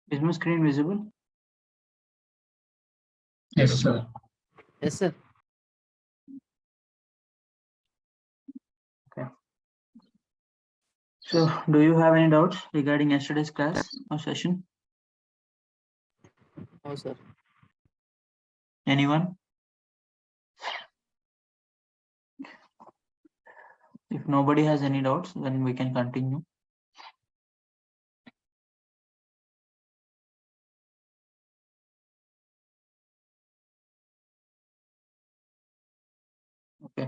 Is my screen visible? Yes, sir. Yes, sir. Okay. So, do you have any doubts regarding yesterday's class or session? No, sir. Anyone? If nobody has any doubts, then we can continue. Okay.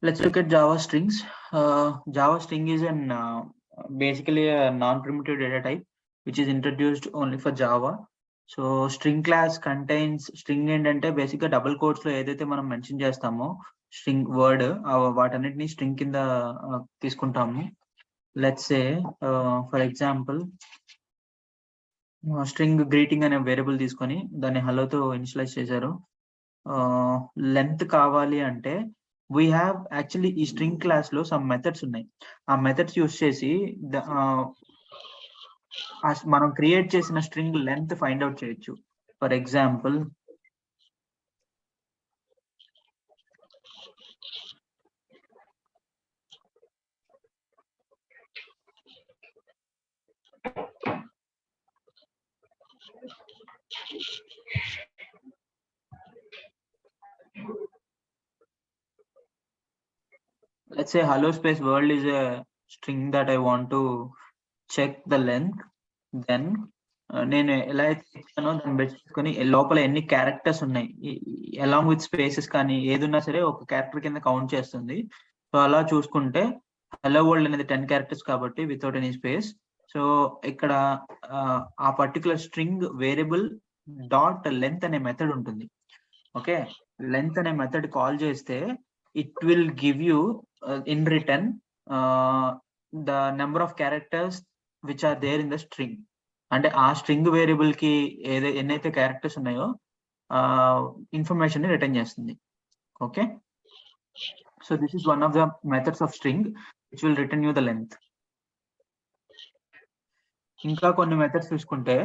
Let's look at Java strings. Java string is basically a non-primitive data type, which is introduced only for Java. So string class contains string ఏంటంటే బేసిక్గా double quotes లో ఏదైతే మనం mention చేస్తామో string word వాటన్నిటిని string కింద తీసుకుంటాము. Let's say for example string greeting అనే వేరియబుల్ తీసుకొని దాన్ని హలోతో ఇనిషియలైజ్ చేశారు. లెంత్ కావాలి అంటే వీ హ్యావ్ యాక్చువల్లీ ఈ స్ట్రింగ్ క్లాస్ లో సమ్ మెథడ్స్ ఉన్నాయి. ఆ మెథడ్స్ యూస్ చేసి మనం క్రియేట్ చేసిన స్ట్రింగ్ లెంత్ ఫైండ్ అవుట్ చేయొచ్చు. For example let's say hello space world is a string that I want to check the length. Then నేను ఎలా అయితే ఇచ్చానో దాన్ని పెట్టుకొని లోపల ఎన్ని క్యారెక్టర్స్ ఉన్నాయి అలాంగ్ విత్ స్పేసెస్ కానీ ఏదున్నా సరే ఒక క్యారెక్టర్ కింద కౌంట్ చేస్తుంది. సో అలా చూసుకుంటే హలో వరల్డ్ అనేది 10 క్యారెక్టర్స్ కాబట్టి వితౌట్ ఎనీ స్పేస్. సో ఇక్కడ ఆ particular string variable dot length అనే మెథడ్ ఉంటుంది. ఓకే, లెంత్ అనే మెథడ్ కాల్ చేస్తే it will give you in return the number of characters which are there in the string. అంటే ఆ string variable కి ఎన్నైతే క్యారెక్టర్స్ ఉన్నాయో ఇన్ఫర్మేషన్ ని రిటర్న్ చేస్తుంది. Okay, so this is one of the methods of string which will return you the length. ఇంకా కొన్ని methods చూసుకుంటే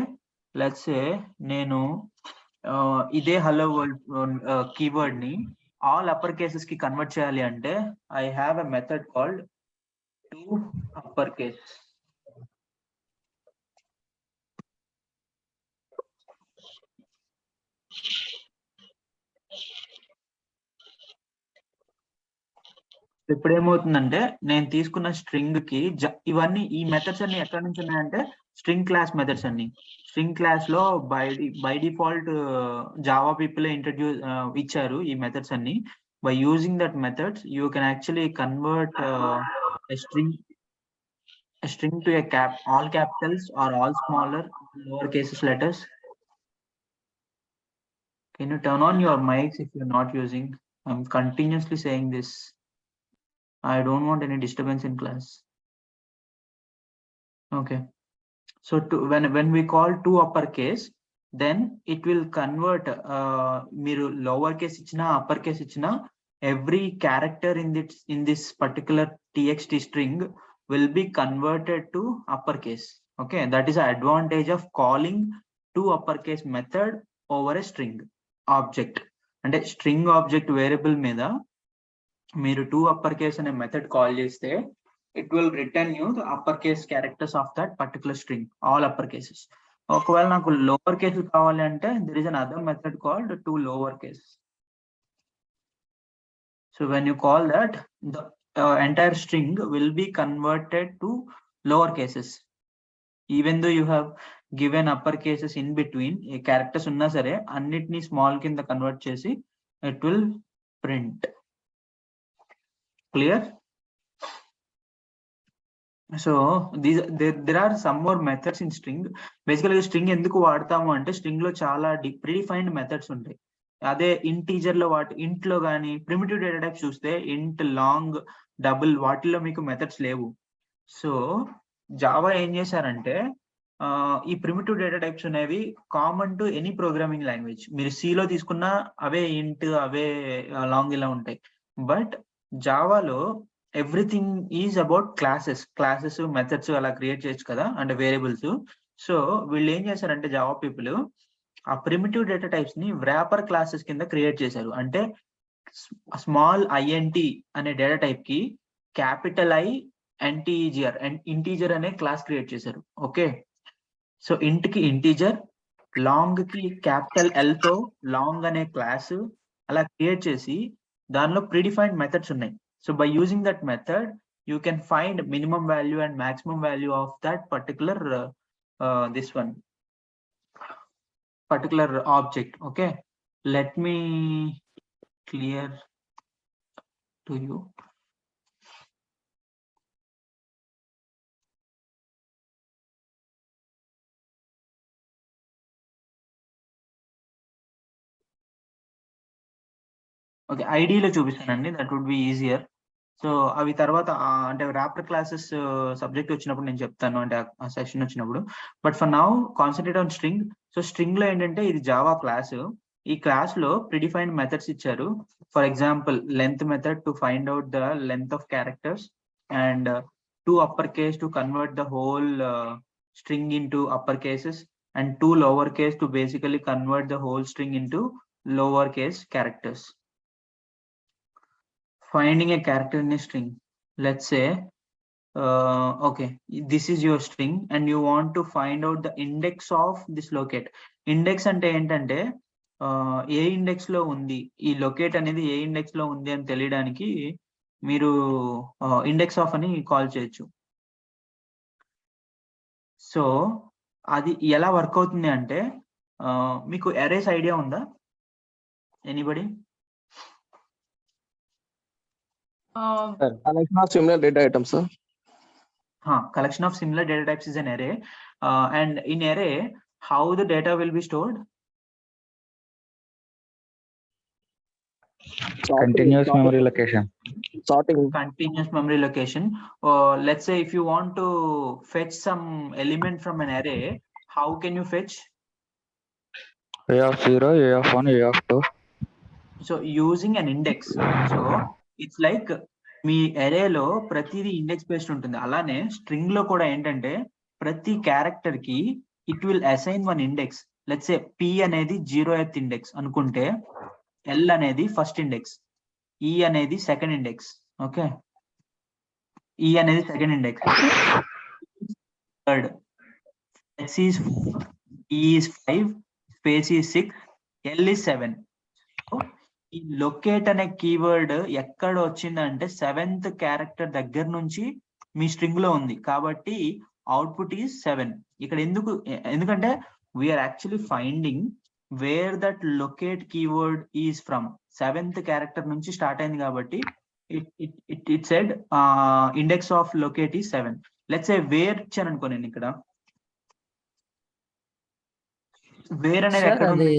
లెట్స్ సే నేను ఇదే హలో వరల్డ్ కీవర్డ్ ని ఆల్ అప్పర్ కేసెస్ కి కన్వర్ట్ చేయాలి అంటే I have a method called to upper case. ఇప్పుడు ఏమవుతుందంటే నేను తీసుకున్న స్ట్రింగ్ కి ఇవన్నీ ఈ మెథడ్స్ అన్ని ఎక్కడి నుంచి ఉన్నాయంటే స్ట్రింగ్ క్లాస్ మెథడ్స్ అన్ని. స్ట్రింగ్ క్లాస్ లో by default Java people introduce ఇచ్చారు ఈ మెథడ్స్ అన్ని. By using that methods you can actually convert a string to all capitals or all smaller lower cases letters. Can you turn on your mics if you're not using? I'm continuously saying this. I don't want any disturbance in class. Okay, so when we call to uppercase, then it will convert మీరు lower case ఇచ్చినా upper case ఇచ్చినా every character in this particular txt string will be converted to uppercase. Okay, that is the advantage of calling to uppercase method over a string object. అంటే string object variable మీద మీరు to upper case అనే method call చేస్తే it will return you the upper case characters of that particular string, all upper cases. ఒకవేళ నాకు lower కేసులు కావాలి అంటే there is another method called to lower case. So when you call that, the entire string will be converted to lower cases. Even though you have given upper cases in between, a characters unna sare annitni small kinda convert chesi it will print. Clear? So there are some more methods in string. Basically string ఎందుకు వాడతాము అంటే string లో చాలా predefined methods ఉంటాయి. అదే integer లో ఇంట్ లో కానీ ప్రిమిటివ్ డేటా టైప్స్ చూస్తే ఇంట్, లాంగ్, డబుల్ వాటిల్లో మీకు మెథడ్స్ లేవు. సో జావా ఏం చేశారంటే ఈ ప్రిమిటివ్ డేటా టైప్స్ అనేవి common to any programming language. మీరు సిలో తీసుకున్నా అవే ఇంట్, అవే లాంగ్ ఇలా ఉంటాయి. బట్ జావాలో everything is about classes methods అలా క్రియేట్ చేయొచ్చు కదా, అంటే వేరియబుల్స్. సో వీళ్ళు ఏం చేశారంటే జావా పీపుల్ ఆ ప్రిమిటివ్ డేటా టైప్స్ ని వ్రాపర్ క్లాసెస్ కింద క్రియేట్ చేశారు. అంటే స్మాల్ INT అనే డేటా టైప్ కి క్యాపిటల్ ఇంటీజర్ అనే క్లాస్ క్రియేట్ చేశారు. ఓకే, సో ఇంట్ కి ఇంటీజర్, లాంగ్ కి క్యాపిటల్ L తో లాంగ్ అనే క్లాస్ అలా క్రియేట్ చేసి దానిలో ప్రీడిఫైన్డ్ మెథడ్స్ ఉన్నాయి. So by using that method you can find minimum value and maximum value of that particular this one particular object. Okay, let me clear to you. Okay, ఐడిలో చూపిస్తానండి, that would be easier. So అవి తర్వాత అంటే wrapper classes subject వచ్చినప్పుడు నేను చెప్తాను, అంటే ఆ సెషన్ వచ్చినప్పుడు. But for now concentrate on string. So string లో ఏంటంటే ఇది జావా క్లాస్. ఈ క్లాస్ లో ప్రిడిఫైన్డ్ మెథడ్స్ ఇచ్చారు. For example length method to find out the length of characters, and to upper case to convert the whole string into upper cases, and to lower case to basically convert the whole string into lower case characters. Finding a character in a string. Let's say, okay, this is your string and you want to find out the index of this locate. Index ante entante A index లో ఉంది, ఈ locate అనేది ఏ index లో ఉంది అని తెలియడానికి మీరు index of అని కాల్ చేయొచ్చు. సో అది ఎలా వర్క్ అవుతుంది అంటే, మీకు అరేస్ ఐడియా ఉందా? Anybody? Collection of similar data items, sir. Collection of similar data types is an array, and in array how the data will be stored? Continuous memory location. Sorting. Continuous memory location. Let's say if you want to fetch some element from an array, how can you fetch? A of 0, A of 1, A of 2. So using an index. So it's like మీ అరేలో ప్రతిదీ index based ఉంటుంది. అలానే string లో కూడా ఏంటంటే ప్రతి character కి it will assign one index. Let's say P అనేది 0th index అనుకుంటే, L అనేది ఫస్ట్ ఇండెక్స్, E అనేది సెకండ్ ఇండెక్స్. ఓకే, E అనేది second index, third, S is 4, E is 5, space is 6, L is 7. ఈ లొకేట్ అనే keyword ఎక్కడ వచ్చిందంటే 7th character దగ్గర నుంచి మీ స్ట్రింగ్ లో ఉంది, కాబట్టి అవుట్పుట్ ఈజ్ 7. ఇక్కడ ఎందుకంటే we are actually finding where that locate keyword is from. 7th character నుంచి స్టార్ట్ అయింది కాబట్టి it said index of locate is 7. Let's say where ఇచ్చాను అనుకో, నేను ఇక్కడ వేర్ అనేది ఎక్కడ ఉంది?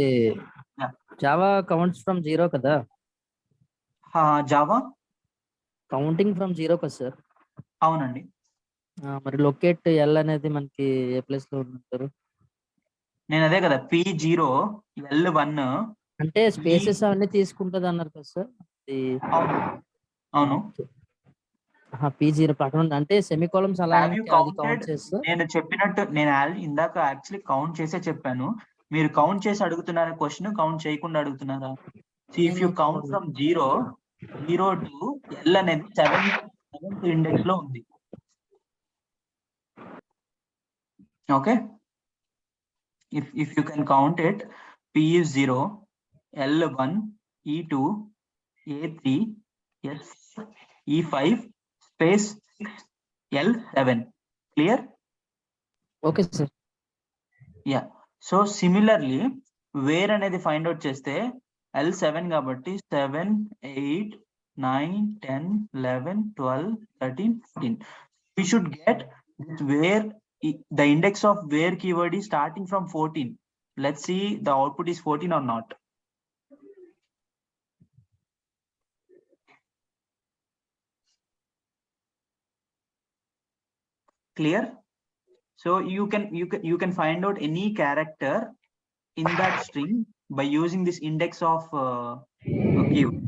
జావా కౌంట్స్ ఫ్రమ్ 0 కదా. జావా కౌంటింగ్ ఫ్రమ్ 0 కదా సార్. అవునండి. మరి లొకేట్ L అనేది మనకి ఏ ప్లేస్ లో ఉంటారు? నేను అదే కదా, P0 L1 అంటే స్పేసెస్ అవన్నీ తీసుకుంటది అన్నారు కదా సార్. అవును. P0 పక్కన అంటే సెమికోలన్స్ అలా అది కౌంట్ చేస్తా. నేను చెప్పినట్టు నేను ఇందాక యాక్చువల్లీ కౌంట్ చేసే చెప్పాను. మీరు కౌంట్ చేసి అడుగుతున్నారా క్వశ్చన్, కౌంట్ చేయకుండా అడుగుతున్నారా? If you count from 0 to L అనేది 7th ఇండెక్స్ లో ఉంది. Okay, if you can count it, P is 0, L1, E2, A3, S4, E5, space 6, L7. Clear? Okay sir. Yeah, so similarly where అనేది find out చేస్తే L7 కాబట్టి 7, 8, 9, 10, 11, 12, 13, 14. We should get where the index of where keyword is starting from 14. Let's see the output is 14 or not. Clear? So you can find out any character in that string by using this index of keyword.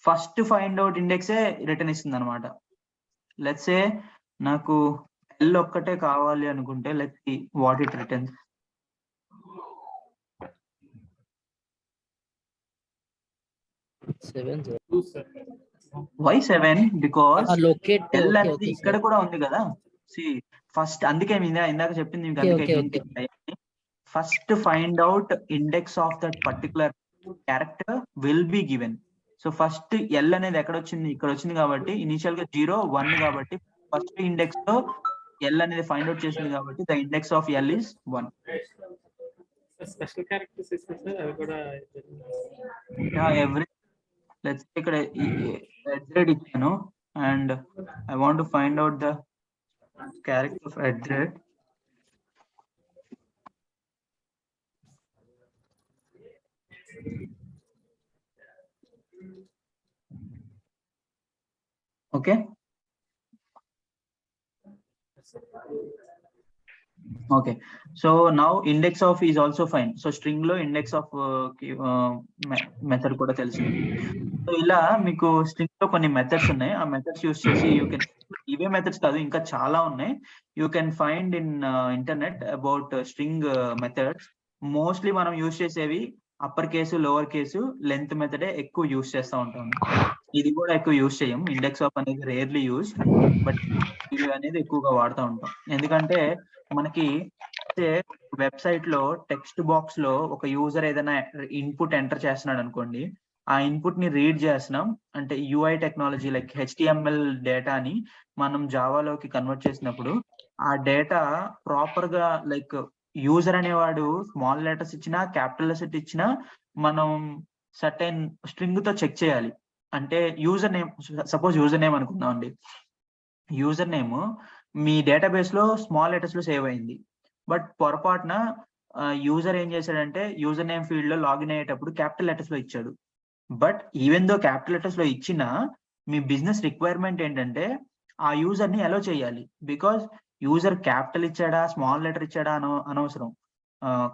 First find out index return ఇస్తుంది అనమాట. Let's say నాకు L ఒక్కటే కావాలి అనుకుంటే let's see what it returns. Why 7? Because locate L okay అనేది okay ఇక్కడ sir కూడా ఉంది కదా. సి ఫస్ట్ అందుకే ఇందాక చెప్పింది మీకు, ఓకే అందుకే ఓకే hint ఓకే ఇచ్చాయి. First find out index of that particular character will be given. So first L అనేది ఎక్కడ వచ్చింది, ఇక్కడ వచ్చింది కాబట్టి ఇనిషియల్ గా 0 1 కాబట్టి ఫస్ట్ ఇండెక్స్ లో ఎల్ అనేది ఫైండ్ అవుట్ చేసింది కాబట్టి the index of L is 1. Special characters ఇస్తే సార్ అవి కూడా ఎవ్రీ లెట్స్ ఇక్కడ ఎడ్రెడ్ ఇచ్చాను and I want to find out the character of at the rate. Okay. Okay, so now index of is also fine. So string లో index of method కూడా తెలిసింది. So ఇలా మీకు స్ట్రింగ్ లో కొన్ని మెథడ్స్ ఉన్నాయి. ఆ మెథడ్స్ యూస్ చేసి యూ కెన్, ఇవే మెథడ్స్ కాదు ఇంకా చాలా ఉన్నాయి. You can find in internet about string methods. Mostly మనం యూస్ చేసేవి upper case, lower case, length మెథడే ఎక్కువ యూస్ చేస్తూ ఉంటాం. ఇది కూడా ఎక్కువ యూస్ చేయం. ఇండెక్స్ ఆఫ్ అనేది రేర్లీ యూస్, బట్ ఇవి అనేది ఎక్కువగా వాడుతూ ఉంటాం. ఎందుకంటే మనకి వెబ్సైట్ లో టెక్స్ట్ బాక్స్ లో ఒక యూజర్ ఏదైనా ఇన్పుట్ ఎంటర్ చేస్తున్నాడు అనుకోండి, ఆ ఇన్పుట్ ని రీడ్ చేస్తున్నాం అంటే యూఐ టెక్నాలజీ లైక్ HTML డేటాని మనం జావాలోకి కన్వర్ట్ చేసినప్పుడు ఆ డేటా ప్రాపర్ గా లైక్ యూజర్ అనేవాడు స్మాల్ లెటర్స్ ఇచ్చినా క్యాపిటల్ లెటర్స్ ఇచ్చినా మనం సర్టెన్ స్ట్రింగ్ తో చెక్ చేయాలి. అంటే user name, suppose user name అనుకుందాం అండి. యూజర్ నేమ్ మీ డేటాబేస్ లో స్మాల్ లెటర్స్ లో సేవ్ అయింది, బట్ పొరపాటున యూజర్ ఏం చేశాడంటే యూజర్ నేమ్ ఫీల్డ్ లో లాగిన్ అయ్యేటప్పుడు క్యాపిటల్ లెటర్స్ లో ఇచ్చాడు. But even though capital letters లో ఇచ్చినా మీ బిజినెస్ రిక్వైర్మెంట్ ఏంటంటే ఆ యూజర్ ని అలో చేయాలి. బికాస్ యూజర్ క్యాపిటల్ ఇచ్చాడా స్మాల్ లెటర్ ఇచ్చాడా అనవసరం.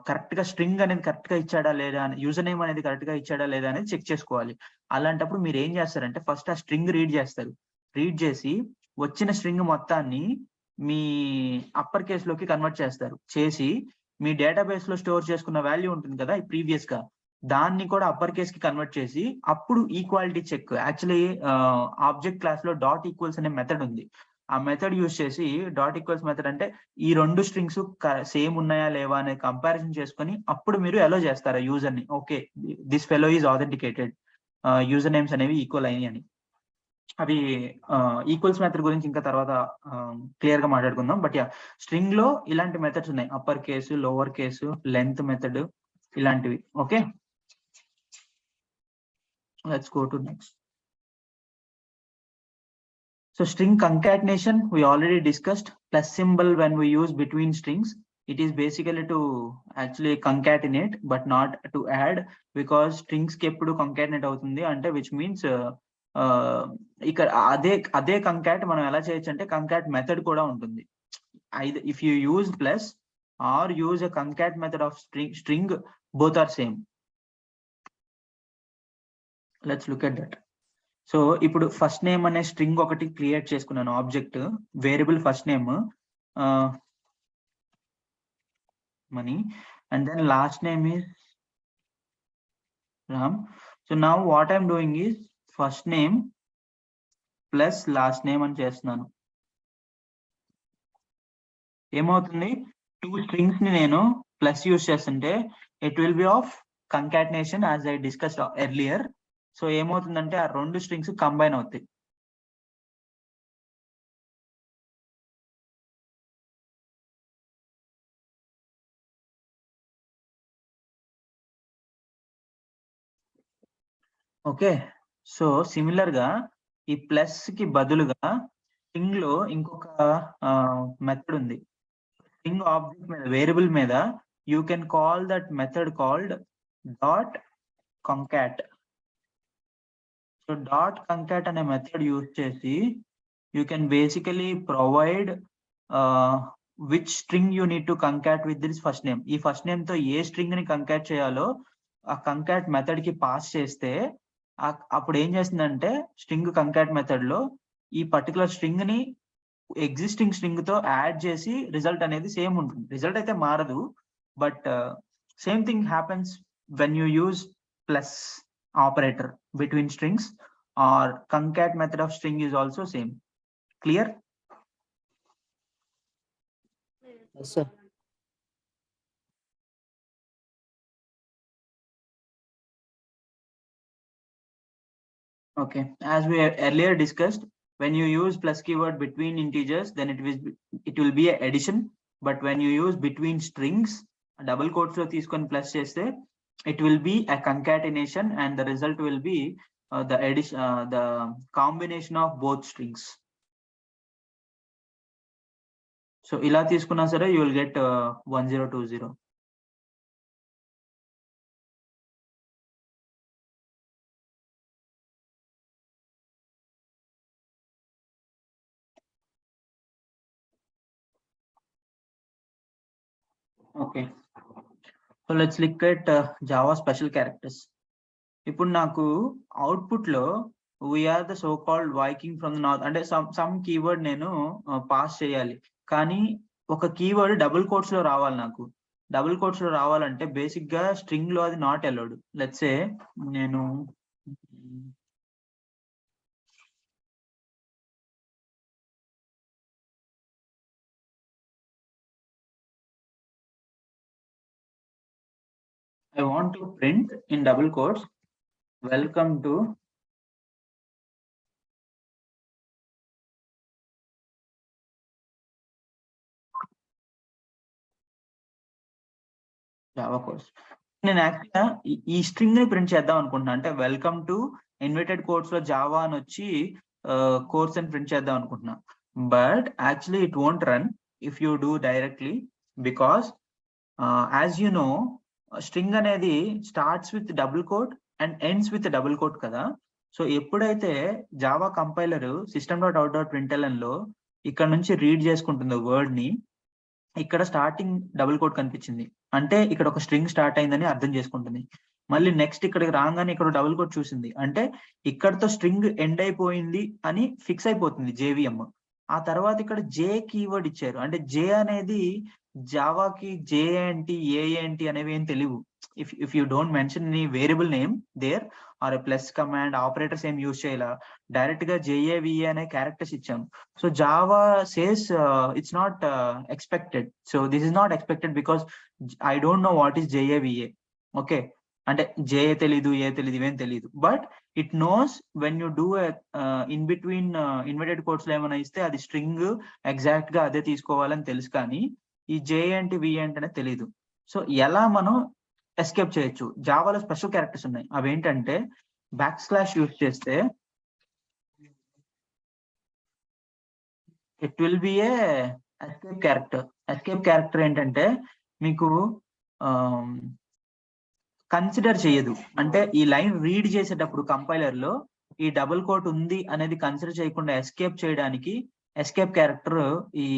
కరెక్ట్ గా స్ట్రింగ్ అనేది కరెక్ట్ గా ఇచ్చాడా లేదా, యూజర్ నేమ్ అనేది కరెక్ట్ గా ఇచ్చాడా లేదా అనేది చెక్ చేసుకోవాలి. అలాంటప్పుడు మీరు ఏం చేస్తారంటే ఫస్ట్ ఆ స్ట్రింగ్ రీడ్ చేస్తారు. రీడ్ చేసి వచ్చిన స్ట్రింగ్ మొత్తాన్ని మీ అప్పర్ కేస్ లోకి కన్వర్ట్ చేస్తారు. చేసి మీ డేటాబేస్ లో స్టోర్ చేసుకున్న వాల్యూ ఉంటుంది కదా ప్రీవియస్ గా, దాన్ని కూడా అప్పర్ కేస్ కి కన్వర్ట్ చేసి అప్పుడు equality check. Actually object class లో డాట్ ఈక్వల్స్ అనే మెథడ్ ఉంది. ఆ మెథడ్ యూజ్ చేసి డాట్ ఈక్వల్స్ మెథడ్ అంటే ఈ రెండు స్ట్రింగ్స్ సేమ్ ఉన్నాయా లేవా అనే కంపారిజన్ చేసుకొని అప్పుడు మీరు అలో చేస్తారా యూజర్ ని, okay this fellow is authenticated, user names అనేవి ఈక్వల్ అయినాయి అని. అవి ఈక్వల్స్ మెథడ్ గురించి ఇంకా తర్వాత క్లియర్ గా మాట్లాడుకుందాం. బట్ యా, స్ట్రింగ్ లో ఇలాంటి మెథడ్స్ ఉన్నాయి, upper case, lower case, length method, ఇలాంటివి. Okay, let's go to next. So string concatenation we already discussed. Plus symbol when we use between strings, it is basically to actually concatenate but not to add, because strings కి ఎప్పుడు concatenate అవుతుంది అంటే which means ఇక్కడ అదే concat మనం ఎలా చేయొచ్చు అంటే concat మెథడ్ కూడా ఉంటుంది. either if you use plus or use a concat method of string both are same. Let's look at that. So ఇప్పుడు ఫస్ట్ నేమ్ అనే స్ట్రింగ్ ఒకటి క్రియేట్ చేసుకున్నాను, object variable first name Mani, and then last name is Ram. So now what I'm doing is first name plus last name అని చేస్తున్నాను. ఏమవుతుంది, 2 strings ని నేను plus use చేస్తుంటే it will be of concatenation as I discussed earlier. So ఏమవుతుందంటే ఆ 2 strings combine అవుతాయి. Okay, so similar గా ఈ ప్లస్ కి బదులుగా స్ట్రింగ్ లో ఇంకొక మెథడ్ ఉంది. స్ట్రింగ్ ఆబ్జెక్ట్ మీద వేరియబుల్ మీద you can call that method called dot concat. So dot concat అనే మెథడ్ యూజ్ చేసి you can basically provide which string you need to concat with this first name. ఈ first name తో ఏ string ని కంకాట్ చేయాలో ఆ కంకాట్ method కి pass చేస్తే అప్పుడు ఏం చేస్తుందంటే స్ట్రింగ్ కంకాట్ మెథడ్ లో ఈ పర్టికులర్ స్ట్రింగ్ ని ఎగ్జిస్టింగ్ స్ట్రింగ్ తో యాడ్ చేసి రిజల్ట్ అనేది సేమ్ ఉంటుంది. రిజల్ట్ అయితే మారదు, but same thing happens when you use plus operator between strings or concat method of string is also same. Clear? Yes, sir. Okay, as we earlier discussed, when you use plus keyword between integers, then it will be a addition. But when you use between strings, double quotes lo తీసుకొని plus చేస్తే it will be a concatenation, and the result will be the addition, the combination of both strings. So ఇలా తీసుకున్నా సరే you will get 1020. Okay, so let's look at Java special characters. ఇప్పుడు నాకు output లో we are the so called Viking from the north అంటే some keyword నేను pass చేయాలి, కానీ ఒక కీవర్డ్ డబుల్ కోట్స్ లో రావాలి. నాకు డబుల్ కోట్స్ లో రావాలంటే బేసిక్ గా స్ట్రింగ్ లో అది నాట్ అలౌడ్. లెట్స్ సే నేను I want to print in double quotes, welcome to Java course. నేను యాక్చువల్గా ఈ స్ట్రింగ్ ని ప్రింట్ చేద్దాం అనుకుంటున్నా, అంటే వెల్కమ్ టు ఇన్వర్టెడ్ కోర్స్ లో జావా అని వచ్చి కోర్స్ అని ప్రింట్ చేద్దాం అనుకుంటున్నా. But actually it won't run if you do directly, because as you know string అనేది starts with double quote and ends with double quote కదా. సో ఎప్పుడైతే Java compiler system.out.println లో ఇక్కడ నుంచి రీడ్ చేసుకుంటుందో వర్డ్ ని, ఇక్కడ స్టార్టింగ్ డబుల్ కోట్ కనిపించింది అంటే ఇక్కడ ఒక స్ట్రింగ్ స్టార్ట్ అయిందని అర్థం చేసుకుంటుంది. మళ్ళీ నెక్స్ట్ ఇక్కడికి రాగానే ఇక్కడ డబుల్ కోట్ చూసింది అంటే ఇక్కడతో స్ట్రింగ్ ఎండ్ అయిపోయింది అని ఫిక్స్ అయిపోతుంది JVM. ఆ తర్వాత ఇక్కడ జే కీవర్డ్ ఇచ్చారు, అంటే జే అనేది జావాకి జే ఏంటి ఏ ఏంటి అనేవి ఏం తెలియవు. If you don't mention any variable name there are a plus command operators ఏం యూజ్ చేయాల, డైరెక్ట్ గా JAVA అనే క్యారెక్టర్స్ ఇచ్చాం. So Java says it's not expected. So this is not expected because I don't know what is JAVA. Okay, అంటే J తెలీదు A తెలీదు ఇవేం తెలీదు, but it knows when you do in between inverted quotes లో ఏమైనా ఇస్తే అది string exact గా అదే తీసుకోవాలని తెలుసు, కానీ ఈ జే ఏంటి వి ఏంటి అనేది తెలీదు. సో ఎలా మనం ఎస్కేప్ చేయొచ్చు? జావాలో స్పెషల్ క్యారెక్టర్స్ ఉన్నాయి, అవి ఏంటంటే బ్యాక్ యూజ్ చేస్తే it will B A escape character. Escape character ఏంటంటే మీకు కన్సిడర్ చేయదు, అంటే ఈ లైన్ రీడ్ చేసేటప్పుడు కంపైలర్ లో ఈ డబుల్ కోట్ ఉంది అనేది కన్సిడర్ చేయకుండా ఎస్కేప్ చేయడానికి ఎస్కేప్ క్యారెక్టర్ ఈ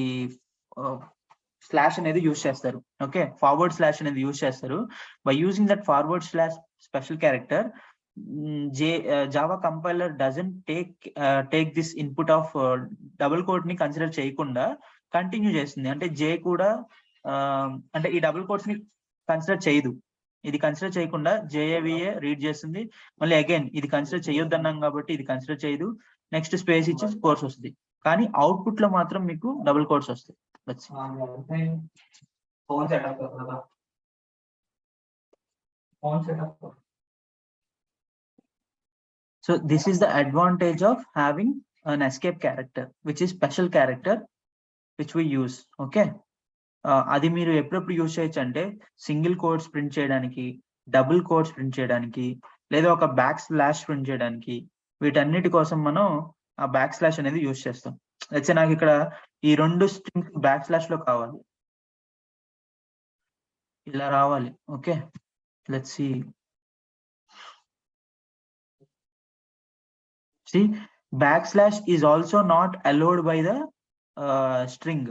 స్లాష్ అనేది యూజ్ చేస్తారు. ఓకే, ఫార్వర్డ్ స్లాష్ అనేది యూజ్ చేస్తారు. By using that forward slash special character, Java compiler doesn't take this input of double quote ని కన్సిడర్ చేయకుండా కంటిన్యూ చేస్తుంది. అంటే జే కూడా అంటే ఈ డబుల్ కోట్స్ ని కన్సిడర్ చేయదు, ఇది కన్సిడర్ చేయకుండా JAVA రీడ్ చేస్తుంది. మళ్ళీ అగైన్ ఇది కన్సిడర్ చేయొద్దన్నాం కాబట్టి ఇది కన్సిడర్ చేయదు, నెక్స్ట్ స్పేస్ ఇచ్చి కోర్స్ వస్తుంది. కానీ అవుట్పుట్ లో మాత్రం మీకు డబుల్ కోట్స్ వస్తాయి. So this is the advantage of having an escape character, which is special character which we use. Okay, అది మీరు ఎప్పుడెప్పుడు యూజ్ చేయొచ్చు అంటే సింగిల్ కోట్స్ ప్రింట్ చేయడానికి, డబుల్ కోట్స్ ప్రింట్ చేయడానికి, లేదా ఒక బ్యాక్ స్లాష్ ప్రింట్ చేయడానికి, వీటన్నిటి కోసం మనం ఆ బ్యాక్ స్లాష్ అనేది యూజ్ చేస్తాం. అయితే నాకు ఇక్కడ ఈ రెండు స్ట్రింగ్స్ బ్యాక్ స్లాష్ లో కావాలి, ఇలా రావాలి. Okay, let's see backslash is also not allowed by the string.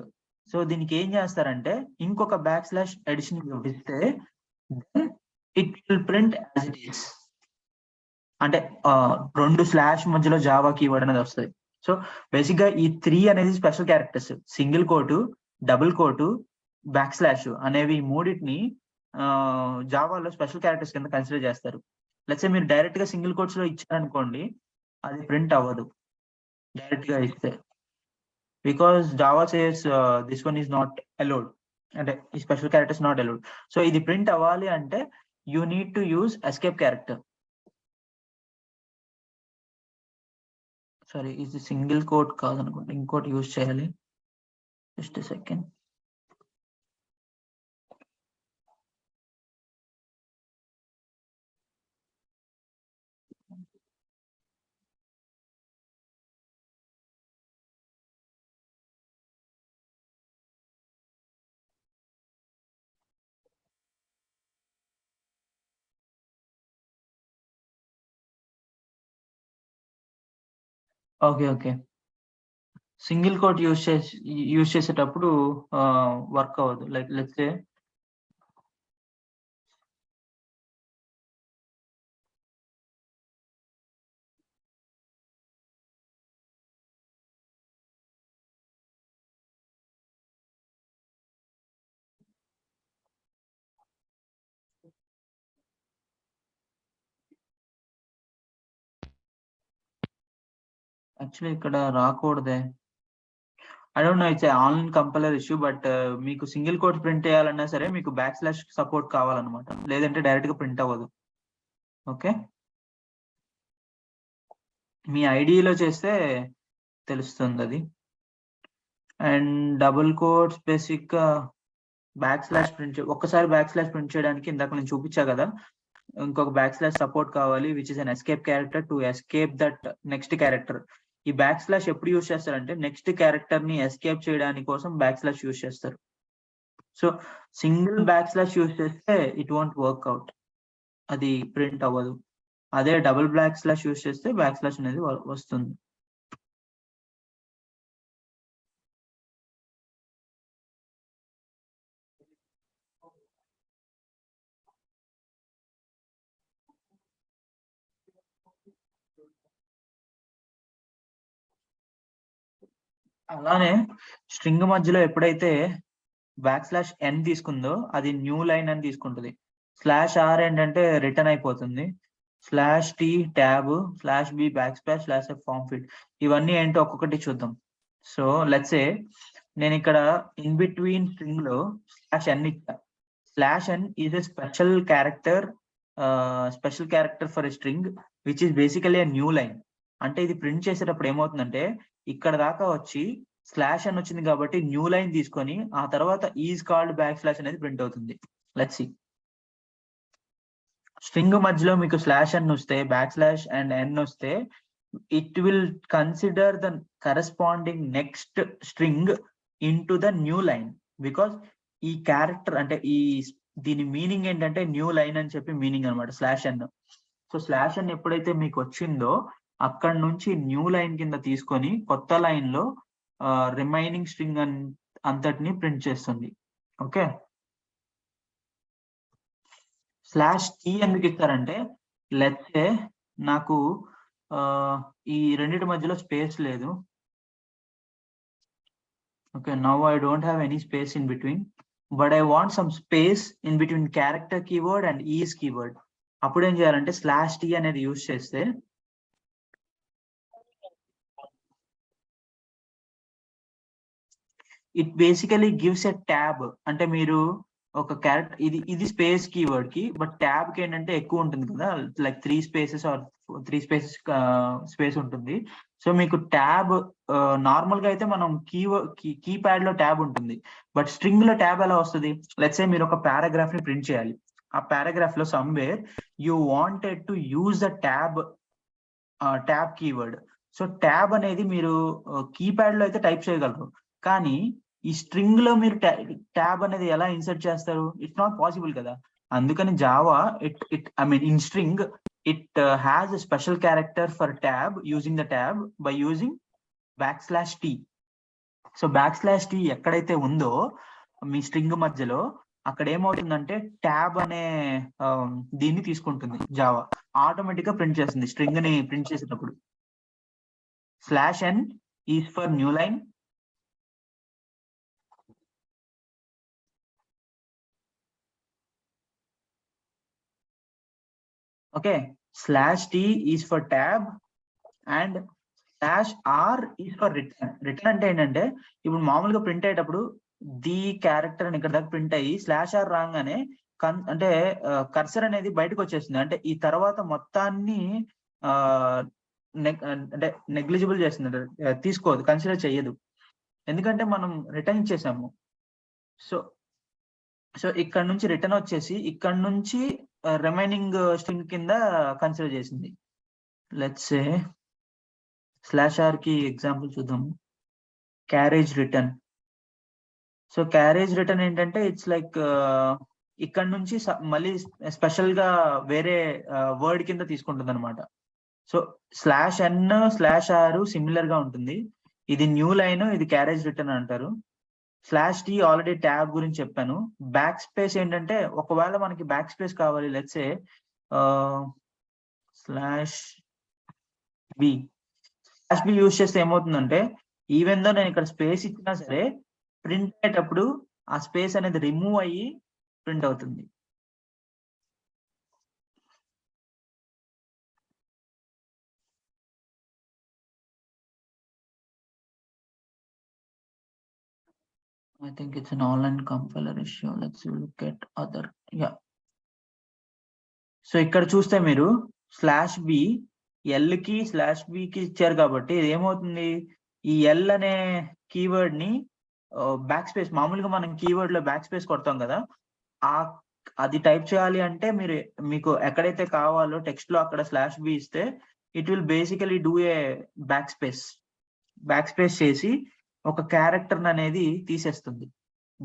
So దీనికి ఏం చేస్తారంటే ఇంకొక బ్యాక్ స్లాష్ అడిషన్ ఇస్తే it will print as it is. అంటే రెండు స్లాష్ మధ్యలో జావా కీవర్డ్ అనేది వస్తుంది. సో బేసిక్ గా ఈ 3 అనేది special characters, single coat, double coat, back slash అనేవి మూడింటిని జావాలో స్పెషల్ క్యారెక్టర్స్ కింద కన్సిడర్ చేస్తారు. లెట్స్ సే మీరు డైరెక్ట్ గా సింగిల్ కోట్స్ లో ఇచ్చారనుకోండి, అది ప్రింట్ అవ్వదు డైరెక్ట్ గా ఇస్తే, because Java says this one is not allowed, అంటే ఈ special characters not allowed. So ఇది ప్రింట్ అవ్వాలి అంటే you need to use escape character. Sorry, ఇది సింగిల్ కోట్ కాదనుకుంటా, ఇంకోటి యూజ్ చేయాలి. Just second. Okay, single quote use చేసేటప్పుడు వర్క్ అవ్వదు. లైక్ లెట్స్ సే యాక్చువల్లీ ఇక్కడ రాకూడదే. I don't know, it's online compiler issue, but మీకు సింగిల్ కోట్ ప్రింట్ చేయాలన్నా సరే మీకు బ్యాక్ స్లాష్ సపోర్ట్ కావాలన్నమాట, లేదంటే డైరెక్ట్ గా ప్రింట్ అవ్వదు. ఓకే, మీ ఐడిలో చేస్తే తెలుస్తుంది అది. అండ్ డబుల్ కోట్స్ బేసిక్ గా బ్యాక్ స్లాష్ ప్రింట్ ఒక్కసారి బ్యాక్ స్లాష్ ప్రింట్ చేయడానికి ఇందాక నేను చూపించా కదా, ఇంకొక బ్యాక్ స్లాష్ సపోర్ట్ కావాలి, which is an escape character to escape that next character. ఈ బ్యాక్ స్లాష్ ఎప్పుడు యూజ్ చేస్తారంటే నెక్స్ట్ క్యారెక్టర్ ని ఎస్కేప్ చేయడానికి కోసం బ్యాక్ స్లాష్ యూజ్ చేస్తారు. So single back slash use చేస్తే ఇట్ వోంట్ వర్క్ అవుట్, అది ప్రింట్ అవ్వదు. అదే డబుల్ బ్యాక్ స్లాష్ యూజ్ చేస్తే బ్యాక్ స్లాష్ అనేది వస్తుంది. అలానే స్ట్రింగ్ మధ్యలో ఎప్పుడైతే బ్యాక్ స్లాష్ ఎన్ తీసుకుందో అది న్యూ లైన్ అని తీసుకుంటుంది. స్లాష్ ఆర్ ఏంటంటే రిటర్న్ అయిపోతుంది. Slash T tab, slash B back slash, slash F form field, ఇవన్నీ ఏంటో ఒక్కొక్కటి చూద్దాం. సో లెట్స్ సే నేను ఇక్కడ ఇన్ బిట్వీన్ స్ట్రింగ్ లో స్లాష్ ఎన్ ఇచ్చా. Slash N is a special character for a string which is basically new line. అంటే ఇది ప్రింట్ చేసేటప్పుడు ఏమవుతుందంటే ఇక్కడ దాకా వచ్చి స్లాష్ అని వచ్చింది కాబట్టి న్యూ లైన్ తీసుకొని ఆ తర్వాత ఈజ్ కాల్డ్ బ్యాక్ స్లాష్ అనేది ప్రింట్ అవుతుంది. లెట్స్ సీ, స్ట్రింగ్ మధ్యలో మీకు స్లాష్ ఎన్ వస్తే, బ్యాక్ స్లాష్ అండ్ ఎన్ వస్తే, it will consider the corresponding next string in to the new line. Because ఈ క్యారెక్టర్ అంటే దీని మీనింగ్ ఏంటంటే న్యూ లైన్ అని చెప్పి మీనింగ్ అనమాట slash N. So slash N ఎప్పుడైతే మీకు వచ్చిందో అక్కడ నుంచి న్యూ లైన్ కింద తీసుకొని కొత్త లైన్ లో రిమైనింగ్ స్ట్రింగ్ అంతటిని ప్రింట్ చేస్తుంది. ఓకే, స్లాష్ టీ ఎందుకు ఇస్తారంటే లెట్స్ సే నాకు ఈ రెండింటి మధ్యలో స్పేస్ లేదు. Okay, now I don't have any space in between, but I want some space in between character keyword and is keyword. అప్పుడు ఏం చేయాలంటే స్లాష్ టీ అనేది యూజ్ చేస్తే it basically gives a tab. అంటే మీరు ఒక క్యారెక్టర్, ఇది స్పేస్ కీవర్డ్ కి, బట్ ట్యాబ్ కి ఏంటంటే ఎక్కువ ఉంటుంది కదా, like 3 spaces or 3 spaces space ఉంటుంది. సో మీకు ట్యాబ్ నార్మల్ గా అయితే మనం కీప్యాడ్ లో ట్యాబ్ ఉంటుంది, బట్ స్ట్రింగ్ లో ట్యాబ్ ఎలా వస్తుంది? లెట్స్ సే మీరు ఒక పారాగ్రాఫ్ ని ప్రింట్ చేయాలి. ఆ పారాగ్రాఫ్ లో somewhere you wanted to use the tab keyword. So tab అనేది మీరు కీప్యాడ్ లో అయితే టైప్ చేయగలరు, కానీ ఈ స్ట్రింగ్ లో మీరు ట్యాబ్ అనేది ఎలా ఇన్సర్ట్ చేస్తారు? ఇట్స్ నాట్ పాసిబుల్ కదా. అందుకని Java in string it has a special character for tab using the tab by using back slash T. So back slash T ఎక్కడైతే ఉందో మీ స్ట్రింగ్ మధ్యలో, అక్కడ ఏమవుతుందంటే ట్యాబ్ అనే దీన్ని తీసుకుంటుంది జావా, ఆటోమేటిక్ గా ప్రింట్ చేస్తుంది స్ట్రింగ్ ని ప్రింట్ చేసేటప్పుడు. /n is for new line. Okay, /t is for tab and /r is for return. Return అంటే ఏంటంటే ఇప్పుడు మామూలుగా ప్రింట్ అయ్యేటప్పుడు ది క్యారెక్టర్ అని ఇక్కడ దాకా ప్రింట్ అయ్యి /r రాగానే అంటే కర్సర్ అనేది బయటకు వచ్చేస్తుంది. అంటే ఈ తర్వాత మొత్తాన్ని అంటే నెగ్లిజిబుల్ చేస్తుంది, తీసుకోదు, కన్సిడర్ చెయ్యదు. ఎందుకంటే మనం రిటర్న్ ఇచ్చేసాము. సో ఇక్కడ నుంచి రిటర్న్ వచ్చేసి ఇక్కడ నుంచి రిమైనింగ్ స్ట్రింగ్ కింద కన్సిడర్ చేసింది. లెట్స్ సే /r కి ఎగ్జాంపుల్ చూద్దాము. Carriage return. So carriage return ఏంటంటే ఇట్స్ లైక్ ఇక్కడ నుంచి మళ్ళీ స్పెషల్ గా వేరే వర్డ్ కింద తీసుకుంటుంది అనమాట. సో /n /r సిమిలర్ గా ఉంటుంది. ఇది న్యూ లైన్, ఇది క్యారేజ్ రిటర్న్ అంటారు. /t ఆల్రెడీ ట్యాబ్ గురించి చెప్పాను. బ్యాక్ స్పేస్ ఏంటంటే ఒకవేళ మనకి బ్యాక్ స్పేస్ కావాలి, లెట్స్ సే /b యూజ్ చేస్తే ఏమవుతుందంటే ఈవెన్ దో నేను ఇక్కడ స్పేస్ ఇచ్చినా సరే ప్రింట్ అయ్యేటప్పుడు ఆ స్పేస్ అనేది రిమూవ్ అయ్యి ప్రింట్ అవుతుంది. I think it's an online compiler issue. Let's look at other. Yeah. So ఇక్కడ చూస్తే మీరు /b ఎల్ కి /b కి ఇచ్చారు కాబట్టి ఇది ఏమవుతుంది, ఈ ఎల్ అనే కీవర్డ్ ని బ్యాక్ స్పేస్, మామూలుగా మనం కీవర్డ్ లో బ్యాక్ స్పేస్ కొడతాం కదా, అది టైప్ చేయాలి అంటే మీకు ఎక్కడైతే కావాలో టెక్స్ట్ లో అక్కడ /b ఇస్తే it will basically do a back space చేసి ఒక క్యారెక్టర్ అనేది తీసేస్తుంది,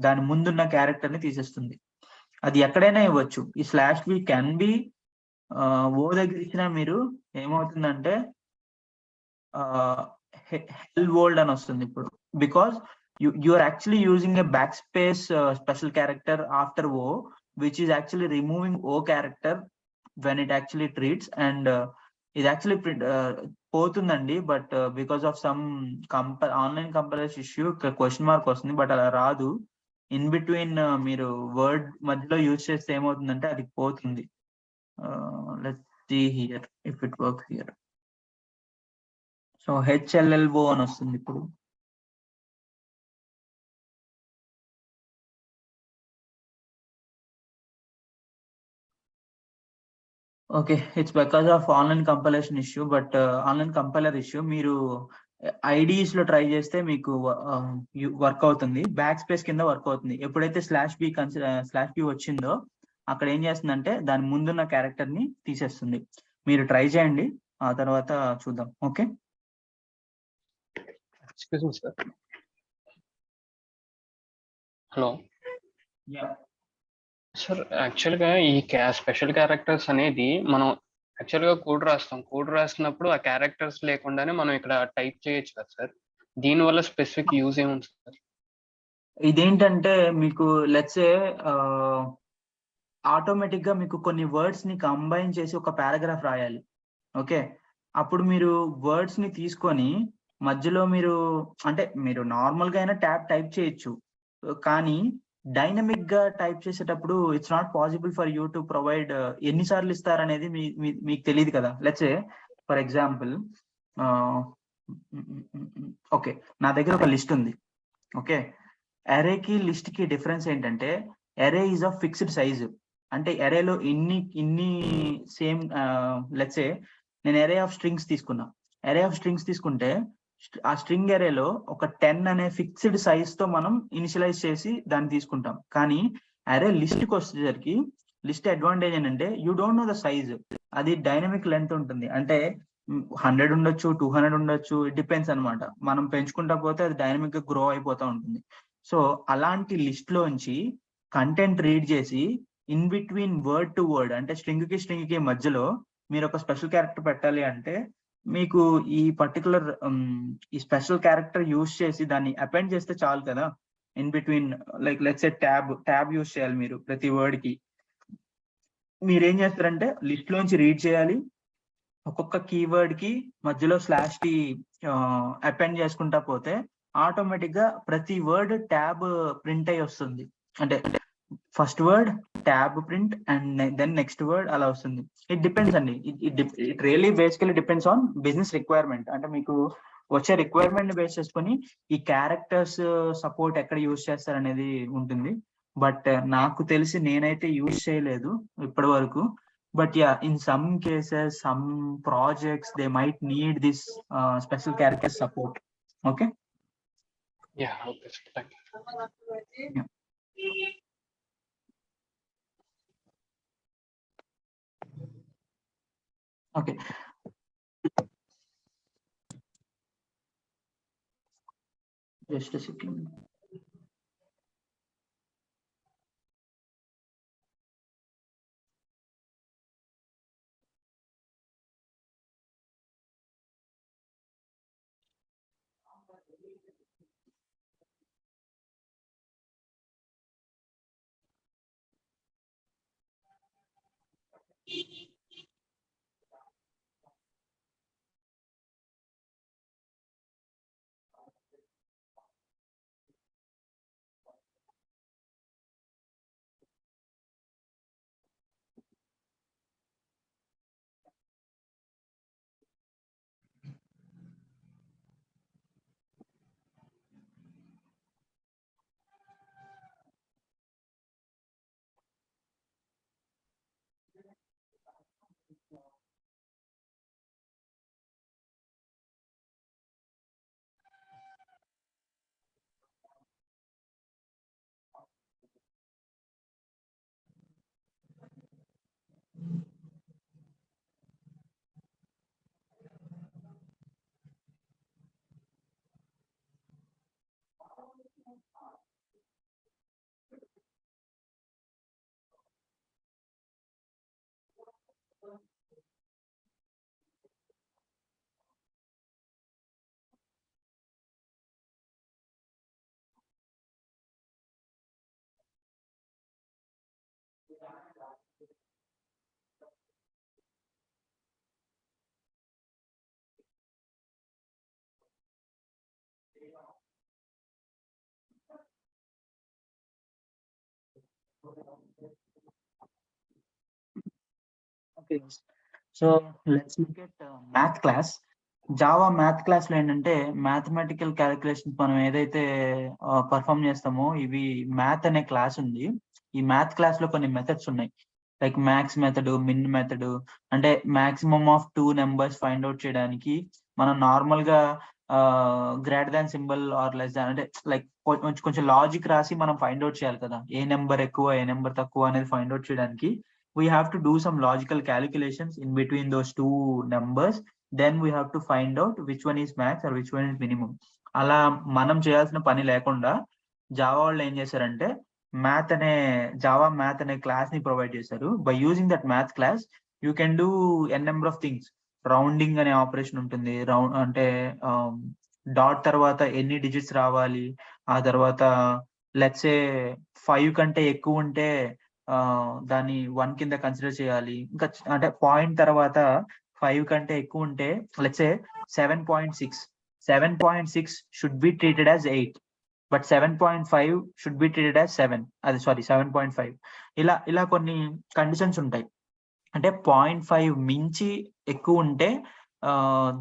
దాని ముందున్న క్యారెక్టర్ ని తీసేస్తుంది. అది ఎక్కడైనా ఇవ్వచ్చు. ఈ /b కెన్ బి ఓ దగ్గర ఇచ్చినా మీరు ఏమవుతుందంటే హెల్ వరల్డ్ అని వస్తుంది ఇప్పుడు, because you are actually using a backspace special character after O, which is actually removing O character when it actually treats, and it actually పోతుందండి. But because of some online compilers issue question mark వస్తుంది, but అలా రాదు. In between మీరు word మధ్యలో use చేస్తే ఏమవుతుందంటే అది పోతుంది. Let's see here if it works here. So HLLO అని వస్తుంది ఇప్పుడు. Okay, it's because of online compilation issue, but online compiler issue. మీరు IDEs లో ట్రై చేస్తే మీకు వర్క్ అవుతుంది, బ్యాక్ స్పేస్ కింద వర్క్ అవుతుంది. ఎప్పుడైతే /b వచ్చిందో అక్కడ ఏం చేస్తుందంటే దాని ముందున్న క్యారెక్టర్ ని తీసేస్తుంది. మీరు ట్రై చేయండి, ఆ తర్వాత చూద్దాం. Okay, excuse me sir. Hello sir, యాక్చువల్గా ఈ స్పెషల్ క్యారెక్టర్స్ అనేది మనం యాక్చువల్గా కోడ్ రాస్తున్నప్పుడు ఆ క్యారెక్టర్స్ లేకుండానే మనం ఇక్కడ టైప్ చేయొచ్చు కదా సార్. దీనివల్ల స్పెసిఫిక్ యూజ్ ఏముంది సార్? ఇదేంటంటే మీకు లెట్స్ సే ఆటోమేటిక్ గా మీకు కొన్ని వర్డ్స్ ని కంబైన్ చేసి ఒక పారాగ్రాఫ్ రాయాలి. ఓకే, అప్పుడు మీరు వర్డ్స్ ని తీసుకొని మధ్యలో మీరు నార్మల్ గా అయినా టైప్ చేయొచ్చు, కానీ డైనమిక్ గా టైప్ చేసేటప్పుడు it's not possible for you to provide. ఎన్నిసార్లు ఇస్తారనేది మీకు తెలియదు కదా. Let's say for example, okay, నా దగ్గర ఒక లిస్ట్ ఉంది. ఓకే, అరేకి లిస్ట్ కి డిఫరెన్స్ ఏంటంటే అరే ఈజ్ ఆఫ్ ఫిక్స్డ్ సైజ్. అంటే అరేలో ఇన్ని సేమ్, లెట్స్ సే నేను అరే ఆఫ్ స్ట్రింగ్స్ తీసుకుంటే ఆ స్ట్రింగ్ అరేలో ఒక 10 అనే ఫిక్స్డ్ సైజ్ తో మనం ఇనిషియలైజ్ చేసి దాన్ని తీసుకుంటాం. కానీ అరే లిస్ట్ కి వచ్చేసరికి లిస్ట్ అడ్వాంటేజ్ ఏంటంటే you don't know the size. అది డైనమిక్ లెంత్ ఉంటుంది, అంటే 100 ఉండొచ్చు, 200 ఉండొచ్చు, ఇట్ డిపెండ్స్ అనమాట. మనం పెంచుకుంటా పోతే అది డైనమిక్ గా గ్రో అయిపోతా ఉంటుంది. సో అలాంటి లిస్ట్ లోంచి కంటెంట్ రీడ్ చేసి in between word to word, అంటే స్ట్రింగ్ కి మధ్యలో మీరు ఒక స్పెషల్ క్యారెక్టర్ పెట్టాలి అంటే మీకు ఈ పర్టికులర్ ఈ స్పెషల్ క్యారెక్టర్ యూజ్ చేసి దాన్ని అపెండ్ చేస్తే చాలు కదా. In between like let's say tab use చేయాలి మీరు ప్రతి వర్డ్ కి. మీరు ఏం చేస్తారంటే లిస్ట్ లోంచి రీడ్ చేయాలి, ఒక్కొక్క కీవర్డ్ కి మధ్యలో స్లాష్ కి అపెండ్ చేసుకుంటా పోతే ఆటోమేటిక్ గా ప్రతి వర్డ్ ట్యాబ్ ప్రింట్ అయ్యి వస్తుంది. అంటే first word tab print and then next word అలా వస్తుంది. ఇట్ డిపెండ్స్ అండి. It really basically depends on business requirement. అంటే మీకు వచ్చే రిక్వైర్మెంట్ బేస్ చేసుకొని ఈ క్యారెక్టర్స్ సపోర్ట్ ఎక్కడ యూజ్ చేస్తారు అనేది ఉంటుంది. బట్ నాకు తెలిసి నేనైతే యూజ్ చేయలేదు ఇప్పటి వరకు. But yeah, in some cases, some projects, they might need this special character support. Okay. Yeah, okay, sir. Thank you. Yeah. Okay. Just a second. Okay. So let's look at math class. Java math class లో ఏంటంటే mathematical calculations మనం ఏదైతే perform చేస్తామో ఇవి math అనే class ఉంది. ఈ math class లో కొన్ని మెథడ్స్ ఉన్నాయి. Like max method, min method. అంటే maximum of 2 numbers find out చేయడానికి మనం నార్మల్ గా greater than symbol or less than, అంటే లైక్ కొంచెం లాజిక్ రాసి మనం ఫైండ్ అవుట్ చేయాలి కదా, ఏ నెంబర్ ఎక్కువ ఏ నెంబర్ తక్కువ అనేది ఫైండ్ అవుట్ చేయడానికి we have to do some logical calculations in between those two numbers. Then we have to find out which one is max or which one is minimum. అలా మనం చేయాల్సిన పని లేకుండా Java వాళ్ళు ఏం చేశారంటే జావా మ్యాథ్ అనే క్లాస్ ని ప్రొవైడ్ చేశారు. By using that math class you can do N number of things. Rounding అనే ఆపరేషన్ ఉంటుంది. రౌండ్ అంటే డాట్ తర్వాత ఎన్ని డిజిట్స్ రావాలి, ఆ తర్వాత లెట్స్ సే 5 కంటే ఎక్కువ ఉంటే దాన్ని 1 కింద కన్సిడర్ చేయాలి. ఇంకా అంటే పాయింట్ తర్వాత 5 కంటే ఎక్కువ ఉంటే let's say 7.6 7.6 should be treated as 8, but 7.5 should be treated as 7. అది సారీ 7.5. ఇలా కొన్ని కండిషన్స్ ఉంటాయి. అంటే 0.5 మించి ఎక్కువ ఉంటే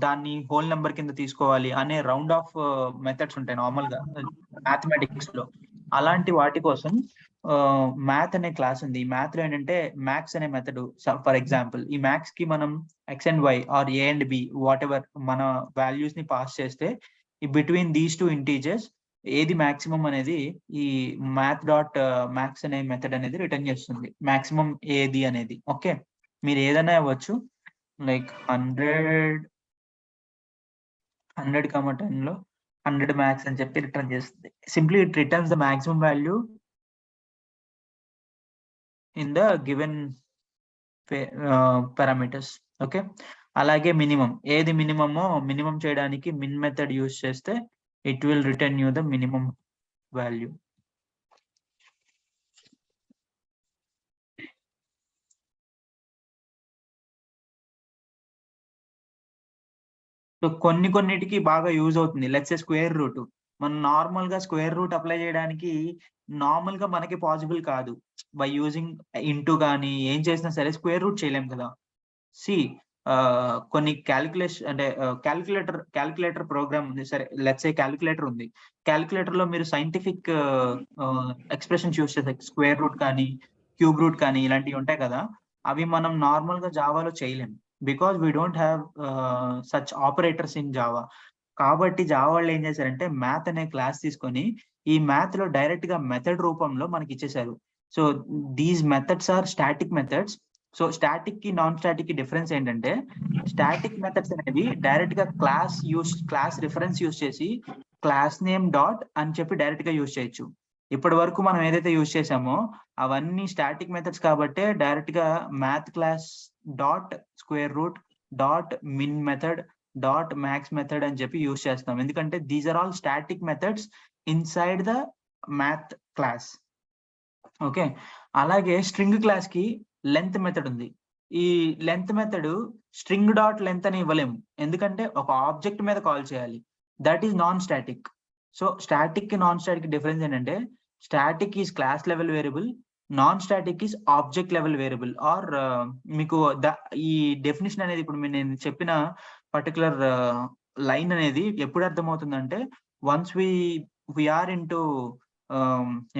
దాన్ని హోల్ నెంబర్ కింద తీసుకోవాలి అనే రౌండ్ ఆఫ్ మెథడ్స్ ఉంటాయి నార్మల్ గా మ్యాథమెటిక్స్ లో. అలాంటి వాటి కోసం మ్యాథ్ అనే క్లాస్ ఉంది. ఈ మ్యాథ్ లో ఏంటంటే మ్యాక్స్ అనే మెథడ్. ఫర్ ఎగ్జాంపుల్ ఈ మ్యాక్స్ కి మనం X and Y or A and B whatever మన వాల్యూస్ ని పాస్ చేస్తే ఈ బిట్వీన్ దీస్ టూ ఇంటీజర్స్ ఏది మాక్సిమం అనేది ఈ మ్యాథ్ డాట్ మ్యాక్స్ అనే మెథడ్ అనేది రిటర్న్ చేస్తుంది. మాక్సిమం ఏది అనేది. ఓకే, మీరు ఏదైనా ఇవ్వచ్చు. లైక్ 100, 10 లో 100 మ్యాక్స్ అని చెప్పి రిటర్న్ చేస్తుంది. Simply it returns the maximum value in the given parameters. Okay, అలాగే మినిమం ఏది మినిమం చేయడానికి మిన్ మెథడ్ యూజ్ చేస్తే it will return you the minimum value. So కొన్నిటికి బాగా యూజ్ అవుతుంది. Let's square root. మనం నార్మల్ గా స్క్వేర్ రూట్ అప్లై చేయడానికి నార్మల్ గా మనకి పాసిబుల్ కాదు. బై యూజింగ్ ఇంటూ కానీ ఏం చేసినా సరే స్క్వేర్ రూట్ చేయలేం కదా. సి కొన్ని క్యాలిక్యులేషన్ అంటే క్యాలిక్యులేటర్ ప్రోగ్రామ్ ఉంది. సరే లెట్స్ ఏ క్యాలిక్యులేటర్ ఉంది. క్యాలిక్యులేటర్ లో మీరు సైంటిఫిక్ ఎక్స్ప్రెషన్స్ యూస్ చేస్తారు. స్క్వేర్ రూట్ కానీ క్యూబ్ రూట్ కానీ ఇలాంటివి ఉంటాయి కదా. అవి మనం నార్మల్ గా జావాలో చేయలేం. Because we don't have such operators in Java. కాబట్టి జావా వాళ్ళు ఏం చేశారంటే మ్యాథ్ అనే క్లాస్ తీసుకొని ఈ మ్యాథ్ లో డైరెక్ట్ గా మెథడ్ రూపంలో మనకి ఇచ్చేసారు. So these methods are static methods. So static కి నాన్ స్టాటిక్ కి డిఫరెన్స్ ఏంటంటే స్టాటిక్ మెథడ్స్ అనేవి డైరెక్ట్ గా క్లాస్ రిఫరెన్స్ యూస్ చేసి క్లాస్ నేమ్ డాట్ అని చెప్పి డైరెక్ట్ గా యూస్ చేయొచ్చు. ఇప్పటి వరకు మనం ఏదైతే యూస్ చేసామో అవన్నీ స్టాటిక్ మెథడ్స్ కాబట్టి డైరెక్ట్ గా math class dot square root dot min method dot max method అని చెప్పి యూస్ చేస్తాం. ఎందుకంటే these are all static methods inside the math class. Okay, అలాగే స్ట్రింగ్ క్లాస్ కి లెంత్ మెథడ్ ఉంది. ఈ length method string dot length అని ఇవ్వలేము, ఎందుకంటే ఒక ఆబ్జెక్ట్ మీద కాల్ చేయాలి. That is non static. So static కి నాన్ స్టాటిక్ డిఫరెన్స్ ఏంటంటే static is class level variable, non static is object level variable. Or మీకు ఈ డెఫినేషన్ అనేది ఇప్పుడు నేను చెప్పిన పర్టికులర్ లైన్ అనేది ఎప్పుడు అర్థమవుతుందంటే వన్స్ వీఆర్ ఇంటూ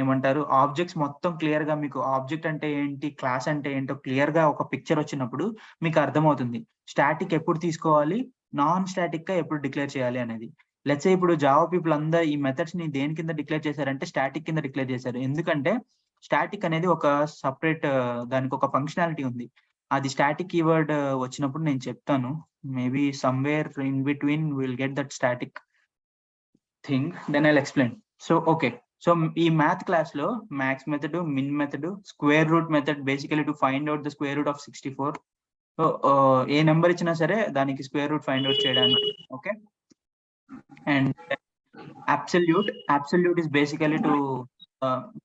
ఏమంటారు ఆబ్జెక్ట్స్ మొత్తం క్లియర్ గా మీకు ఆబ్జెక్ట్ అంటే ఏంటి క్లాస్ అంటే ఏంటో క్లియర్ గా ఒక పిక్చర్ వచ్చినప్పుడు మీకు అర్థమవుతుంది స్టాటిక్ ఎప్పుడు తీసుకోవాలి, నాన్ స్టాటిక్ గా ఎప్పుడు డిక్లేర్ చేయాలి అనేది. లెట్స్ ఇప్పుడు జావా పీపుల్ అందరూ ఈ మెథడ్స్ ని దేని కింద డిక్లేర్ చేశారంటే స్టాటిక్ కింద డిక్లేర్ చేశారు. ఎందుకంటే స్టాటిక్ అనేది ఒక సపరేట్ దానికి ఒక ఫంక్షనాలిటీ ఉంది. అది స్టాటిక్ కీవర్డ్ వచ్చినప్పుడు నేను చెప్తాను. Maybe somewhere in between will get that static thing, then I'll explain. So okay, so ఈ మ్యాథ్ క్లాస్ లో max method, min method, square root method basically to find out the square root of 64. So ఏ number ఇచ్చినా సరే దానికి square root find out చేయడానికి. Okay, and absolute is basically to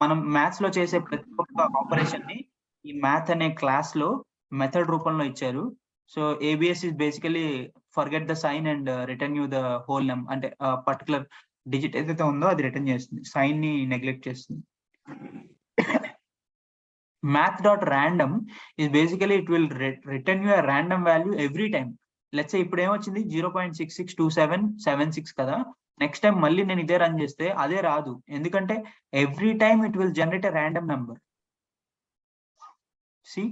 మనం maths లో చేసే ప్రతి ఒక్క ఆపరేషన్ ని ఈ మ్యాథ్ అనే క్లాస్ లో మెథడ్ రూపంలో ఇచ్చారు. So ABS is basically forget the sign and return you the whole number, అంటే పర్టికులర్ డిజిట్ ఏదైతే ఉందో అది రిటర్న్ చేస్తుంది, సైన్ ని నెగ్లెక్ట్ చేస్తుంది. math.random is basically it will return you a random value every time. Let's say ఇప్పుడు ఏమొచ్చింది 0.662776 కదా, నెక్స్ట్ టైం మళ్ళీ నేను ఇదే రన్ చేస్తే అదే రాదు, ఎందుకంటే every time it will generate a random number. See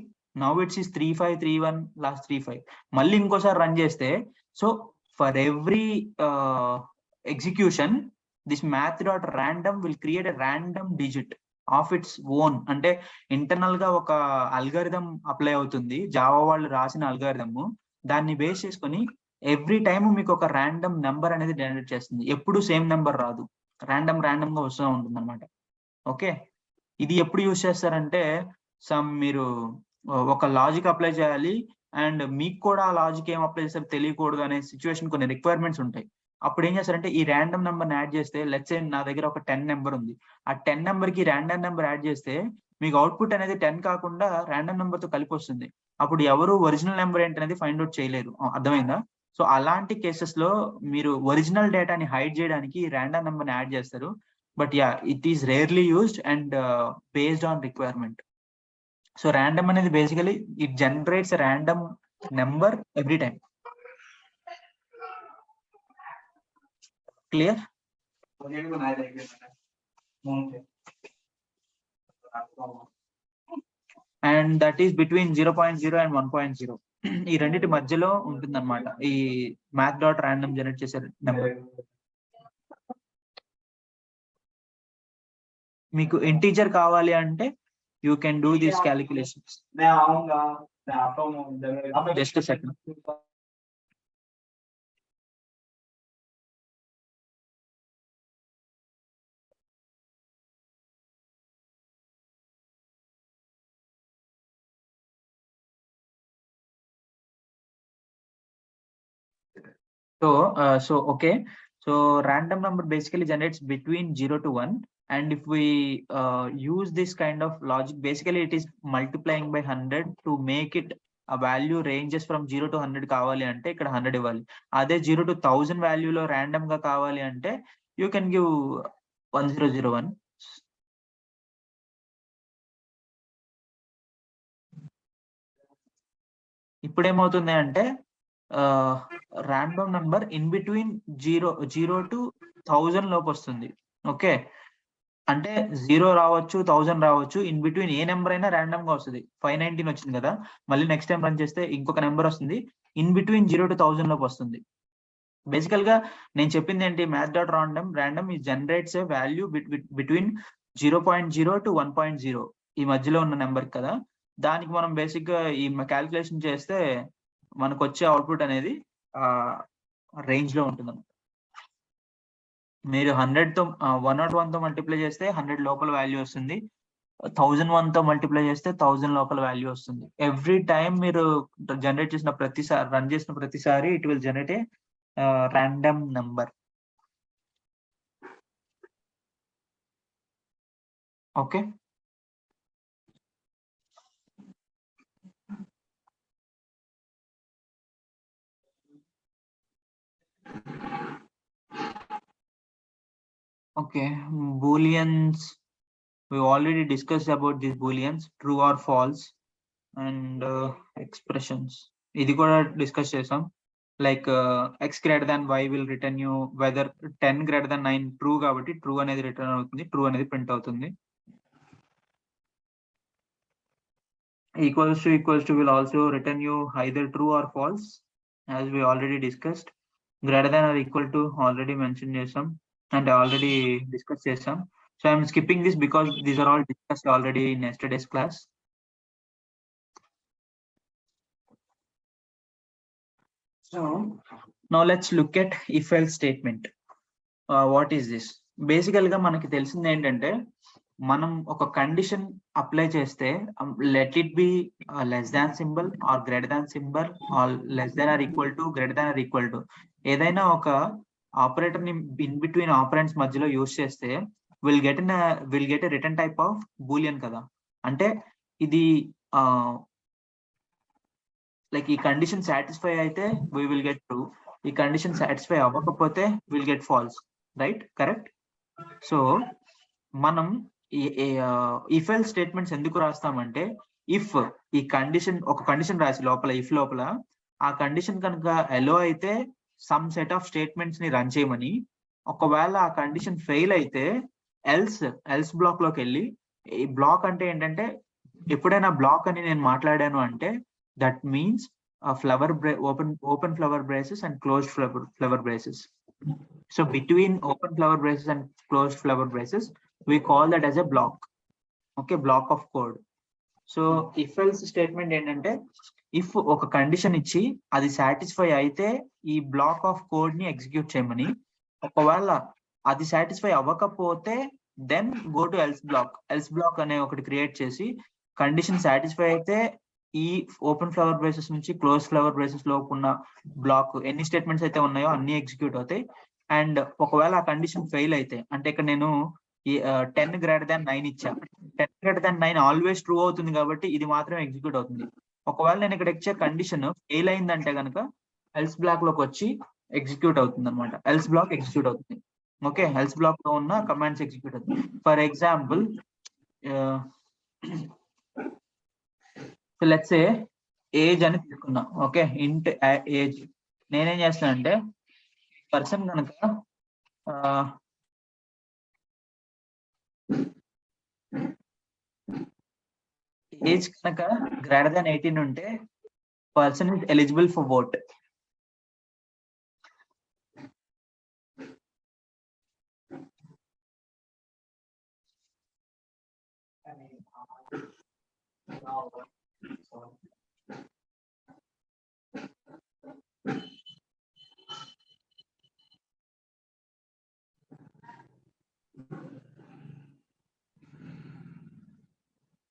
now it's is 3531 last 35. మళ్ళీ ఇంకోసారి రన్ చేస్తే so for every execution this math.random will create a random digit of its own. అంటే ఇంటర్నల్ గా ఒక అల్గారిథం అప్లై అవుతుంది, Java వాళ్ళు రాసిన algorithm. దాన్ని బేస్ చేసుకొని ఎవ్రీ టైమ్ మీకు ఒక ర్యాండమ్ నెంబర్ అనేది జనరేట్ చేస్తుంది. ఎప్పుడు సేమ్ నెంబర్ రాదు, ర్యాండమ్ గా వస్తూ ఉంటుంది అనమాట. ఓకే, ఇది ఎప్పుడు యూజ్ చేస్తారంటే మీరు ఒక లాజిక్ అప్లై చేయాలి అండ్ మీకు కూడా ఆ లాజిక్ ఏం అప్లై చేస్తారు తెలియకూడదు అనే సిచ్యువేషన్, కొన్ని రిక్వైర్మెంట్స్ ఉంటాయి. అప్పుడు ఏం చేస్తారంటే ఈ ర్యాండమ్ నెంబర్ యాడ్ చేస్తే, లెట్స్ సే నా దగ్గర ఒక 10 నెంబర్ ఉంది, ఆ 10 నెంబర్ కి ర్యాండమ్ నెంబర్ యాడ్ చేస్తే మీకు అవుట్పుట్ అనేది 10 కాకుండా ర్యాండమ్ నెంబర్ తో కలిపి వస్తుంది. అప్పుడు ఎవరు ఒరిజినల్ నెంబర్ ఏంటనేది ఫైండ్ అవుట్ చేయలేరు. అర్థమైందా? సో అలాంటి కేసెస్ లో మీరు ఒరిజినల్ డేటాని హైడ్ చేయడానికి ర్యాండమ్ నెంబర్ యాడ్ చేస్తారు. But yeah, it is rarely used and based on requirement. So random అనేది basically it generates random number every time. Clear? And that is between 0.0 and 1.0. ఈ రెండింటి మధ్యలో ఉంటుందన్నమాట ఈ math.random జనరేట్ చేసే number. మీకు integer కావాలి అంటే you can do these calculations. Just second. So okay, so random number basically generates between 0 to 1, and if we use this kind of logic, basically it is multiplying by 100 to make it ఆ value ranges from 0 to 100 కావాలి అంటే ఇక్కడ 100 ఇవ్వాలి. అదే 0 to 1000 వాల్యూలో random గా కావాలి అంటే you can give 1001. ఇప్పుడు ఏమవుతుంది అంటే random number in between 0 to 1000 లోపు వస్తుంది. ఓకే, అంటే 0 రావచ్చు, 1000 రావచ్చు, ఇన్ బిట్వీన్ ఏ నెంబర్ అయినా ర్యాండమ్ గా వస్తుంది. 519 వచ్చింది కదా, మళ్ళీ నెక్స్ట్ టైం రన్ చేస్తే ఇంకొక నెంబర్ వస్తుంది, ఇన్ బిట్వీన్ 0 to 1000 లోపు వస్తుంది. బేసికల్ గా నేను చెప్పింది ఏంటి, math.random ఈ generates A value between 0.0 to 1.0 ఈ మధ్యలో ఉన్న నెంబర్ కదా. దానికి మనం బేసిక్ గా ఈ క్యాల్కులేషన్ చేస్తే మనకు వచ్చే అవుట్పుట్ అనేది రేంజ్ లో ఉంటుంది. మీరు 100 తో 101 తో మల్టిప్లై చేస్తే 100 లోపల వాల్యూ వస్తుంది, 1001 తో మల్టిప్లై చేస్తే 1000 లోపల వాల్యూ వస్తుంది. ఎవ్రీ టైం మీరు జనరేట్ చేసిన ప్రతిసారి, రన్ చేసిన ప్రతిసారి it will generate a random number. Okay, okay, booleans, we already discussed about these booleans, true or false, and expressions ఇది కూడా డిస్కస్ చేసాం. Like x greater than y will return you whether 10 greater than 9 true కాబట్టి true అనేది return అవుతుంది, true అనేది print అవుతుంది. equals to will also return you either true or false as we already discussed. Greater than or equal to already mentioned చేసాం and already discussed చేసాం. So I'm skipping this because these are all discussed already in yesterday's class. So now let's look at if else statement. What is this? Basically గా మనకి తెలిసింది ఏంటంటే, మనం ఒక condition apply చేస్తే let it be less than symbol or greater than symbol or less than or equal to greater than or equal to ఏదైనా ఒక operator ని ఇన్ బిట్వీన్ ఆపరెంట్స్ మధ్యలో యూజ్ చేస్తే will get a return type of boolean కదా. అంటే ఇది like ఈ condition satisfy అయితే వి విల్ గెట్ ట్రూ, ఈ కండిషన్ సాటిస్ఫై అవ్వకపోతే will get false, right? Correct. So మనం ఇఫ్ ఎల్ స్టేట్మెంట్స్ ఎందుకు రాస్తామంటే, ఇఫ్ ఈ కండిషన్, ఒక కండిషన్ రాసి లోపల ఇఫ్ లోపల ఆ కండిషన్ కనుక ఎలో అయితే సమ్ సెట్ ఆఫ్ స్టేట్మెంట్స్ ని రన్ చేయమని, ఒకవేళ ఆ కండిషన్ ఫెయిల్ అయితే ఎల్స్ బ్లాక్ లోకి వెళ్ళి, ఈ బ్లాక్ అంటే ఏంటంటే, ఎప్పుడైనా బ్లాక్ అని నేను మాట్లాడాను అంటే that means flower open flower braces and closed flower braces. So between open flower braces and closed flower braces we call that as a block. Okay, block of code. So if else statement ఏంటంటే, if ఒక condition ఇచ్చి అది satisfy అయితే ఈ block of code ని execute చేయమని, ఒకవేళ అది సాటిస్ఫై అవ్వకపోతే then go to else block అనే ఒకటి క్రియేట్ చేసి, కండిషన్ సాటిస్ఫై అయితే ఈ ఓపెన్ ఫ్లవర్ బ్రేసెస్ నుంచి క్లోజ్ ఫ్లవర్ బ్రేసెస్ లోపు ఉన్న బ్లాక్ ఎన్ని స్టేట్మెంట్స్ అయితే ఉన్నాయో అన్ని ఎగ్జిక్యూట్ అవుతాయి. అండ్ ఒకవేళ ఆ కండిషన్ ఫెయిల్ అయితే, అంటే ఇక్కడ నేను 10 greater than 9 ఇచ్చా, 10 greater than 9 ఆల్వేస్ ట్రూ అవుతుంది కాబట్టి ఇది మాత్రం ఎగ్జిక్యూట్ అవుతుంది. ఒకవేళ నేను ఇక్కడ ఇచ్చే కండిషన్ ఫెయిల్ అయిందంటే కనుక ఎల్స్ బ్లాక్ లోకి వచ్చి ఎగ్జిక్యూట్ అవుతుంది అనమాట, ఎల్స్ బ్లాక్ ఎగ్జిక్యూట్ అవుతుంది. ఓకే, ఎల్స్ బ్లాక్ లో ఉన్న కమాండ్స్ ఎగ్జిక్యూట్ అవుతుంది. For example let's say age అని తీసుకున్నా. ఓకే, ఇంట్ ఏజ్. నేనేం చేస్తానంటే, పర్సన్ కనుక ఏజ్ కనుక గ్రేటర్ దాన్ 18 ఉంటే person is eligible for vote.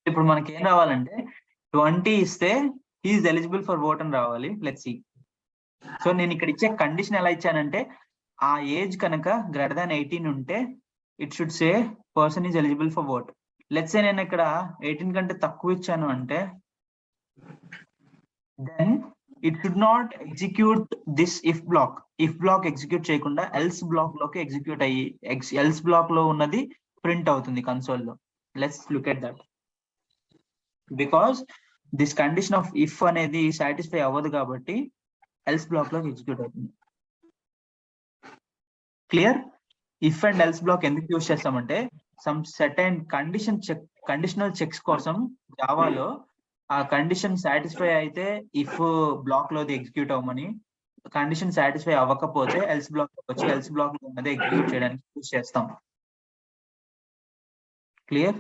ఇప్పుడు మనకి ఏం రావాలంటే 20 ఇస్తే హీఈస్ ఎలిజిబుల్ ఫర్ ఓట్ అని రావాలి. Let's see. సో నేను ఇక్కడ ఇచ్చే కండిషన్ ఎలా ఇచ్చానంటే, ఆ ఏజ్ కనుక గ్రేటర్ దాన్ 18 ఉంటే it should say person is eligible for vote. Let's say నేను ఇక్కడ 18 కంటే తక్కువ ఇచ్చాను అంటే then it should not execute this if block execute చేయకుండా else block లోకి execute అయ్యి else block లో ఉన్నది ప్రింట్ అవుతుంది కన్సోల్ లో. Let's look at that. Because this condition of if అనేది సాటిస్ఫై అవ్వదు కాబట్టి ఎల్స్ బ్లాక్ లోకి ఎగ్జిక్యూట్ అవుతుంది. Clear? If and else block ఎందుకు యూజ్ చేస్తామంటే సమ్ సర్టెన్ కండిషనల్ చెక్స్ కోసం జావాలో ఆ కండిషన్ సాటిస్ఫై అయితే ఇఫ్ బ్లాక్ లోది ఎగ్జిక్యూట్ అవ్వమని, కండిషన్ సాటిస్ఫై అవ్వకపోతే ఎల్స్ బ్లాక్ వచ్చి ఎల్స్ బ్లాక్ లో ఉన్నది ఎగ్జిక్యూట్ చేయడానికి యూజ్ చేస్తాం. Clear?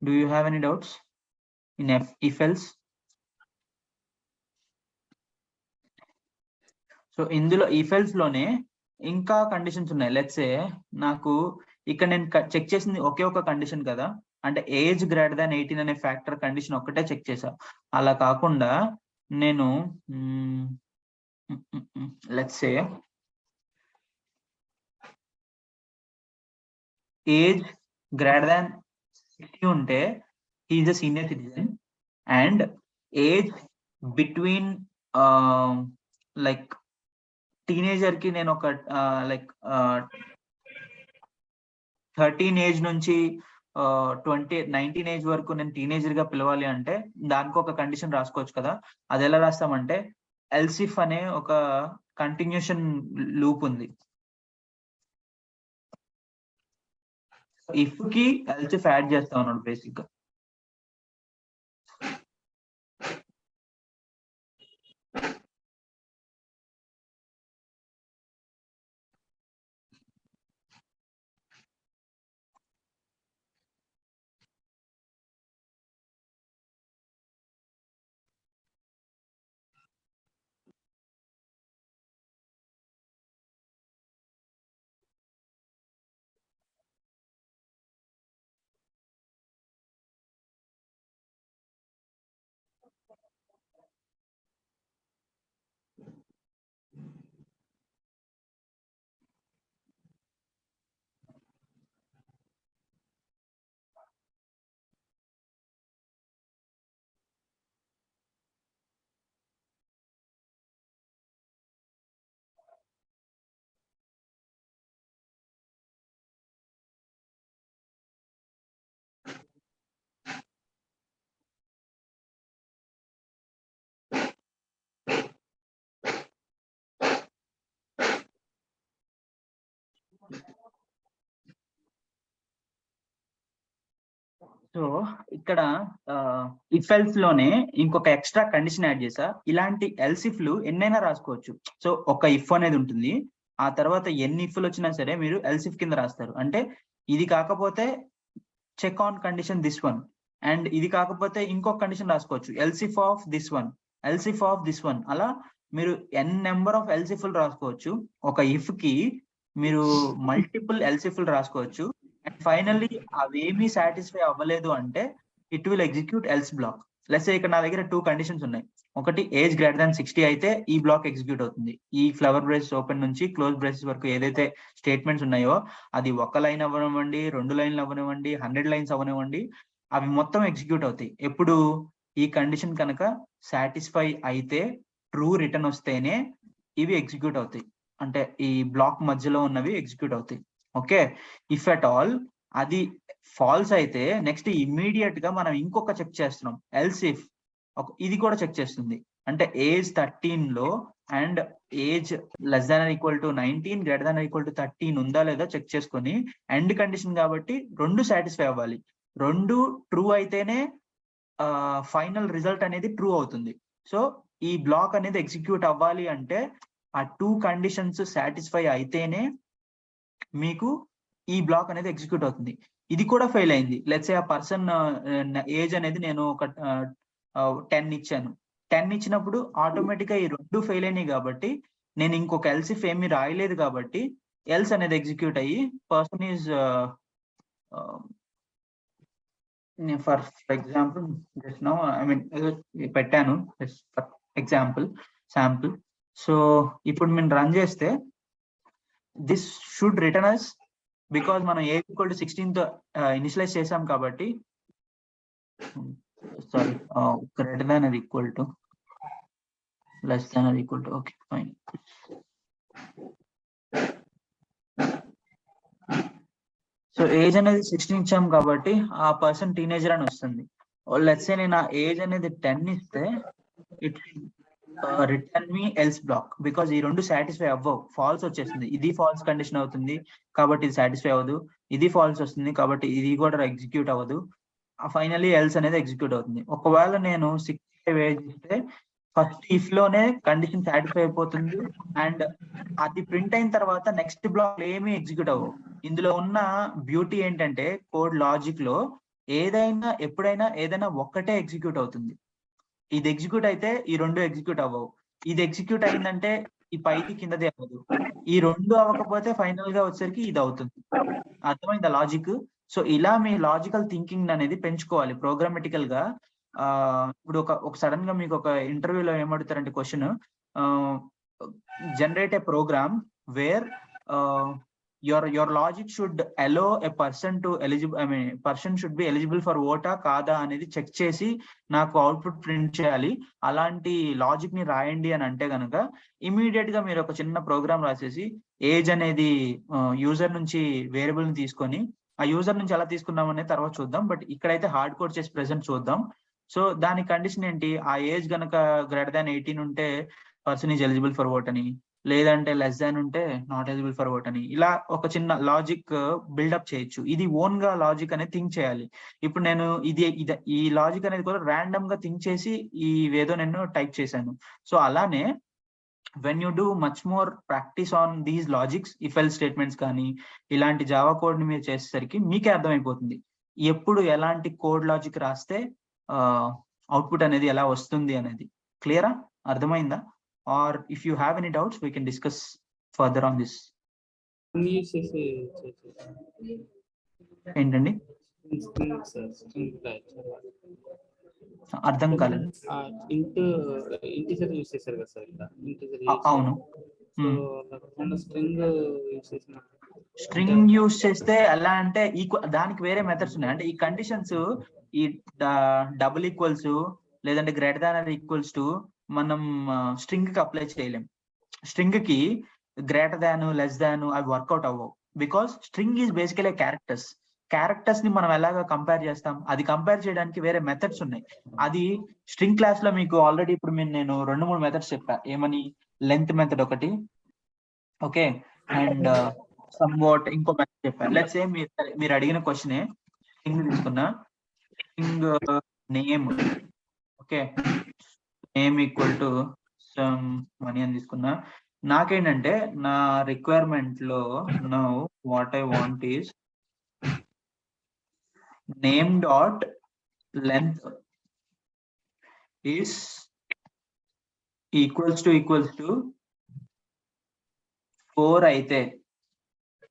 Do you have any doubts in if else? So ఇందులో if else లోనే ఇంకా కండిషన్స్ ఉన్నాయి. లెట్స్ సే నాకు ఇక్కడ నేను చెక్ చేసింది ఒకే ఒక కండిషన్ కదా, అంటే ఏజ్ గ్రేటర్ దాన్ 18 అనే ఫ్యాక్టర్ కండిషన్ ఒక్కటే చెక్ చేసా. అలా కాకుండా నేను let's say age greater than 60 ఉంటే is a senior citizen, and age between like teenager కి నేను ఒక లైక్ 13 ఏజ్ నుంచి 19 ఏజ్ వరకు నేను టీనేజర్ గా పిలవాలి అంటే దానికి ఒక కండిషన్ రాసుకోవచ్చు కదా. అది ఎలా రాస్తామంటే ఎల్సిఫ్ అనే ఒక కంటిన్యూషన్ లూప్ ఉంది. ఇఫ్ కి ఎల్సిఫ్ యాడ్ చేస్తా ఉన్నాడు బేసిక్ గా. సో ఇక్కడ ఇఫ్ ఎల్స్ లోనే ఇంకొక ఎక్స్ట్రా కండిషన్ యాడ్ చేసా. ఇలాంటి ఎల్సిఫ్ లు ఎన్నైనా రాసుకోవచ్చు. సో ఒక ఇఫ్ అనేది ఉంటుంది, ఆ తర్వాత ఎన్ని ఇఫ్లు వచ్చినా సరే మీరు ఎల్సిఫ్ కింద రాస్తారు. అంటే ఇది కాకపోతే check on condition this one, and ఇది కాకపోతే ఇంకొక కండిషన్ రాసుకోవచ్చు else if of this one, else if of this one. అలా మీరు ఎన్ నెంబర్ ఆఫ్ ఎల్సిఫ్లు రాసుకోవచ్చు. ఒక ఇఫ్ కి మీరు మల్టిపుల్ ఎల్సిఫ్లు రాసుకోవచ్చు. అండ్ ఫైనల్లీ అవేమీ సాటిస్ఫై అవ్వలేదు అంటే it will execute else black. Let's say ఇక్కడ నా దగ్గర 2 కండిషన్స్ ఉన్నాయి. ఒకటి ఏజ్ గ్రేటర్ దాన్ 60 అయితే ఈ బ్లాక్ ఎగ్జిక్యూట్ అవుతుంది. ఈ ఫ్లవర్ బ్రేసెస్ ఓపెన్ నుంచి క్లోజ్ బ్రేసెస్ వరకు ఏదైతే స్టేట్మెంట్స్ ఉన్నాయో అది 1 లైన్ అవ్వనివ్వండి, 2 లైన్లు అవ్వనివ్వండి, 100 లైన్స్ అవ్వనివ్వండి, అవి మొత్తం ఎగ్జిక్యూట్ అవుతాయి. ఎప్పుడు ఈ కండిషన్ కనుక సాటిస్ఫై అయితే ట్రూ రిటర్న్ వస్తేనే ఇవి ఎగ్జిక్యూట్ అవుతాయి. అంటే ఈ బ్లాక్ మధ్యలో ఉన్నవి ఎగ్జిక్యూట్ అవుతాయి. ఓకే, ఇఫ్ అట్ ఆల్ అది ఫాల్స్ అయితే నెక్స్ట్ ఇమ్మీడియట్ గా మనం ఇంకొక చెక్ చేస్తున్నాం ఎల్స్ ఇఫ్. ఇది కూడా చెక్ చేస్తుంది. అంటే ఏజ్ 13 లో and age less than equal to 19 greater than equal to 13 ఉందా లేదా చెక్ చేసుకొని, ఎండ్ కండిషన్ కాబట్టి 2 సాటిస్ఫై అవ్వాలి. 2 ట్రూ అయితేనే ఫైనల్ రిజల్ట్ అనేది ట్రూ అవుతుంది. సో ఈ బ్లాక్ అనేది ఎగ్జిక్యూట్ అవ్వాలి అంటే ఆ 2 కండిషన్స్ సాటిస్ఫై అయితేనే మీకు ఈ బ్లాక్ అనేది ఎగ్జిక్యూట్ అవుతుంది. ఇది కూడా ఫెయిల్ అయింది. లెట్స్ సే ఆ పర్సన్ ఏజ్ అనేది నేను ఒక 10 ఇచ్చాను. 10 ఇచ్చినప్పుడు ఆటోమేటిక్ గా ఈ 2 ఫెయిల్ అయినాయి కాబట్టి నేను ఇంకొక ఎల్సిఫ్ ఏమి రాయలేదు కాబట్టి ఎల్స్ అనేది ఎగ్జిక్యూట్ అయ్యి person is for example just now I mean పెట్టాను ఫర్ ఎగ్జాంపుల్ శాంపుల్. సో ఇప్పుడు నేను రన్ చేస్తే this should return us because మనం ఏ ఈక్వల్ టు 16 తో ఇనిషియలైజ్ చేసాం కాబట్టి sorry greater than or equal to less than or equal to okay fine. So age అనేది 16 ఇచ్చాం కాబట్టి ఆ పర్సన్ టీనేజర్ అని వస్తుంది. లెట్స్ సే నేను ఆ ఏజ్ అనేది 10 ఇస్తే it return me else black because ఈ రెండు సాటిస్ఫై అవ్వవు, ఫాల్స్ వచ్చేస్తుంది. ఇది ఫాల్స్ కండిషన్ అవుతుంది కాబట్టి ఇది సాటిస్ఫై అవ్వదు, ఇది ఫాల్స్ వస్తుంది కాబట్టి ఇది కూడా ఎగ్జిక్యూట్ అవ్వదు, ఫైనల్లీ ఎల్స్ అనేది ఎగ్జిక్యూట్ అవుతుంది. ఒకవేళ నేను 65 ఏజ్ ఇస్తే ఫస్ట్ ఇఫ్ లోనే కండిషన్ సాటిస్ఫై అయిపోతుంది అండ్ అది ప్రింట్ అయిన తర్వాత నెక్స్ట్ బ్లాక్ ఏమీ ఎగ్జిక్యూట్ అవ్వవు. ఇందులో ఉన్న బ్యూటీ ఏంటంటే కోడ్ లాజిక్ లో ఏదైనా ఎప్పుడైనా ఏదైనా ఒక్కటే ఎగ్జిక్యూట్ అవుతుంది. ఇది ఎగ్జిక్యూట్ అయితే ఈ రెండు ఎగ్జిక్యూట్ అవ్వవు, ఇది ఎగ్జిక్యూట్ అయిందంటే ఈ పైకి కిందది అవ్వదు, ఈ రెండు అవ్వకపోతే ఫైనల్ గా వచ్చేసరికి ఇది అవుతుంది. అర్థమైందా లాజిక్? సో ఇలా మీ లాజికల్ థింకింగ్ అనేది పెంచుకోవాలి ప్రోగ్రామెటికల్ గా. ఇప్పుడు ఒక సడన్ గా మీకు ఒక ఇంటర్వ్యూలో ఏమడుగుతారంటే question, generate a program where your logic should allow a person to eligible, I mean person should be eligible for vote కాదా అనేది చెక్ చేసి నాకు అవుట్పుట్ ప్రింట్ చేయాలి, అలాంటి లాజిక్ ని రాయండి అని అంటే గనక ఇమీడియట్ గా మీరు ఒక చిన్న ప్రోగ్రామ్ రాసేసి ఏజ్ అనేది యూజర్ నుంచి వేరియబుల్ ని తీసుకొని ఆ యూజర్ నుంచి ఎలా తీసుకున్నాం అనేది తర్వాత చూద్దాం, బట్ ఇక్కడైతే హార్డ్ కోడ్ చేసి ప్రెసెంట్ చూద్దాం. సో దాని కండిషన్ ఏంటి, ఆ ఏజ్ గనక గ్రేటర్ దాన్ 18 ఉంటే person is eligible for vote అని, లేదంటే లెస్ దాన్ ఉంటే నాట్ ఎలిజిబుల్ ఫర్ ఓట్ అని, ఇలా ఒక చిన్న లాజిక్ బిల్డప్ చేయొచ్చు. ఇది ఓన్ గా లాజిక్ అనేది థింక్ చేయాలి. ఇప్పుడు నేను ఈ లాజిక్ అనేది కూడా ర్యాండమ్ గా థింక్ చేసి ఈ ఏదో నేను టైప్ చేశాను. సో అలానే when you do much more practice on these logics, if L statements కానీ ఇలాంటి జావా కోడ్ ని మీరు చేసేసరికి మీకే అర్థమైపోతుంది ఎప్పుడు ఎలాంటి కోడ్ లాజిక్ రాస్తే అవుట్పుట్ అనేది ఎలా వస్తుంది అనేది. క్లియరా? అర్థమైందా? Or if you have any doubts, we can discuss further on this. ఏంటండి అర్థం కాలేదు. అవును, స్ట్రింగ్ యూస్ చేస్తే ఎలా అంటే దానికి వేరే మెథడ్స్ ఉన్నాయి. అంటే ఈ కండిషన్స్ ఈ డబుల్ ఈక్వల్స్ లేదంటే greater than are equals to మనం స్ట్రింగ్ కి అప్లై చేయలేం. స్ట్రింగ్ కి గ్రేటర్ దాన్ లెస్ దాన్ అవి వర్కౌట్ అవ్వవు because string is basically characters ని మనం ఎలాగా కంపేర్ చేస్తాం, అది కంపేర్ చేయడానికి వేరే మెథడ్స్ ఉన్నాయి. అది స్ట్రింగ్ క్లాస్ లో మీకు ఆల్రెడీ ఇప్పుడు నేను 2-3 మెథడ్స్ చెప్పా. ఏమని, లెంత్ మెథడ్ ఒకటి, ఓకే, అండ్ సమ్ వాట్ ఇంకో మెథడ్ చెప్పాను. లెట్స్ సే మీరు అడిగిన క్వశ్చనే స్ట్రింగ్ తీసుకున్నా, string name, okay, name equal to some money అని తీసుకున్నా. నాకేంటంటే నా రిక్వైర్మెంట్ లో now what I want is name dot length is equals to 4 అయితే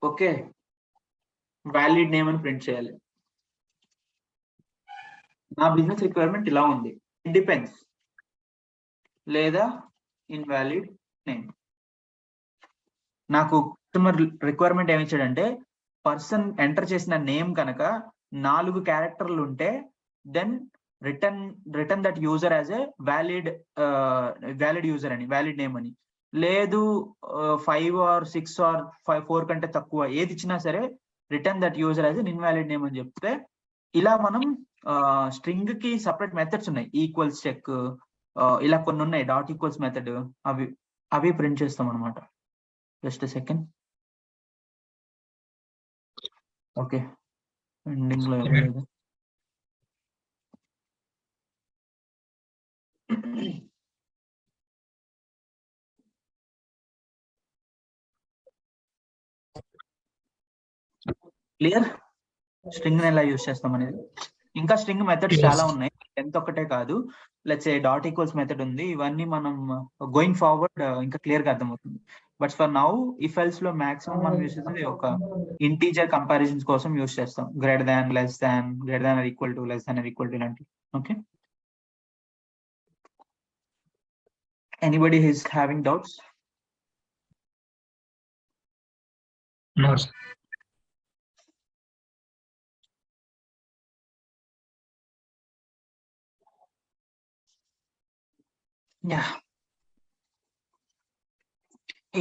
ఓకే వ్యాలిడ్ నేమ్ అని ప్రింట్ చేయాలి. నా బిజినెస్ రిక్వైర్మెంట్ ఇలా ఉంది, ఇట్ డిపెండ్స్ లేదా ఇన్వాలిడ్ నేమ్. నాకు కస్టమర్ రిక్వైర్మెంట్ ఏమి ఇచ్చాడంటే పర్సన్ ఎంటర్ చేసిన నేమ్ కనుక 4 క్యారెక్టర్లు ఉంటే then return that user as a valid user అని, వ్యాలిడ్ నేమ్ అని. లేదు 5 or 6 or 4 కంటే తక్కువ ఏది ఇచ్చినా సరే return that user as N invalid name అని చెప్తే, ఇలా మనం స్ట్రింగ్ కి సపరేట్ మెథడ్స్ ఉన్నాయి, ఈక్వల్స్ చెక్ ఇలా కొన్ని ఉన్నాయి, డాట్ ఈక్వల్స్ మెథడ్, అవి ప్రింట్ చేస్తాం అనమాట. Just second. ఓకే, ఎండింగ్ లో ఇవ్వలేదు. క్లియర్? స్ట్రింగ్ ఎలా యూజ్ చేస్తాం అనేది. ఇంకా స్ట్రింగ్ మెథడ్స్ చాలా ఉన్నాయి, ఎంత ఒక్కటే కాదు. Let's say dot equals method ఉంది, ఇవన్నీ మనం గోయింగ్ ఫార్వర్డ్ ఇంకా క్లియర్ గా అర్థమవుతుంది. But for now if else లో మాక్సిమం మనం యూస్ చేసేది ఒక ఇంటీజర్ కంపారిజన్స్ కోసం యూస్ చేస్తాం, greater than, less than, greater than or equal to, less than or equal to ఇలాంటి. Okay, anybody is having doubts? No. Yeah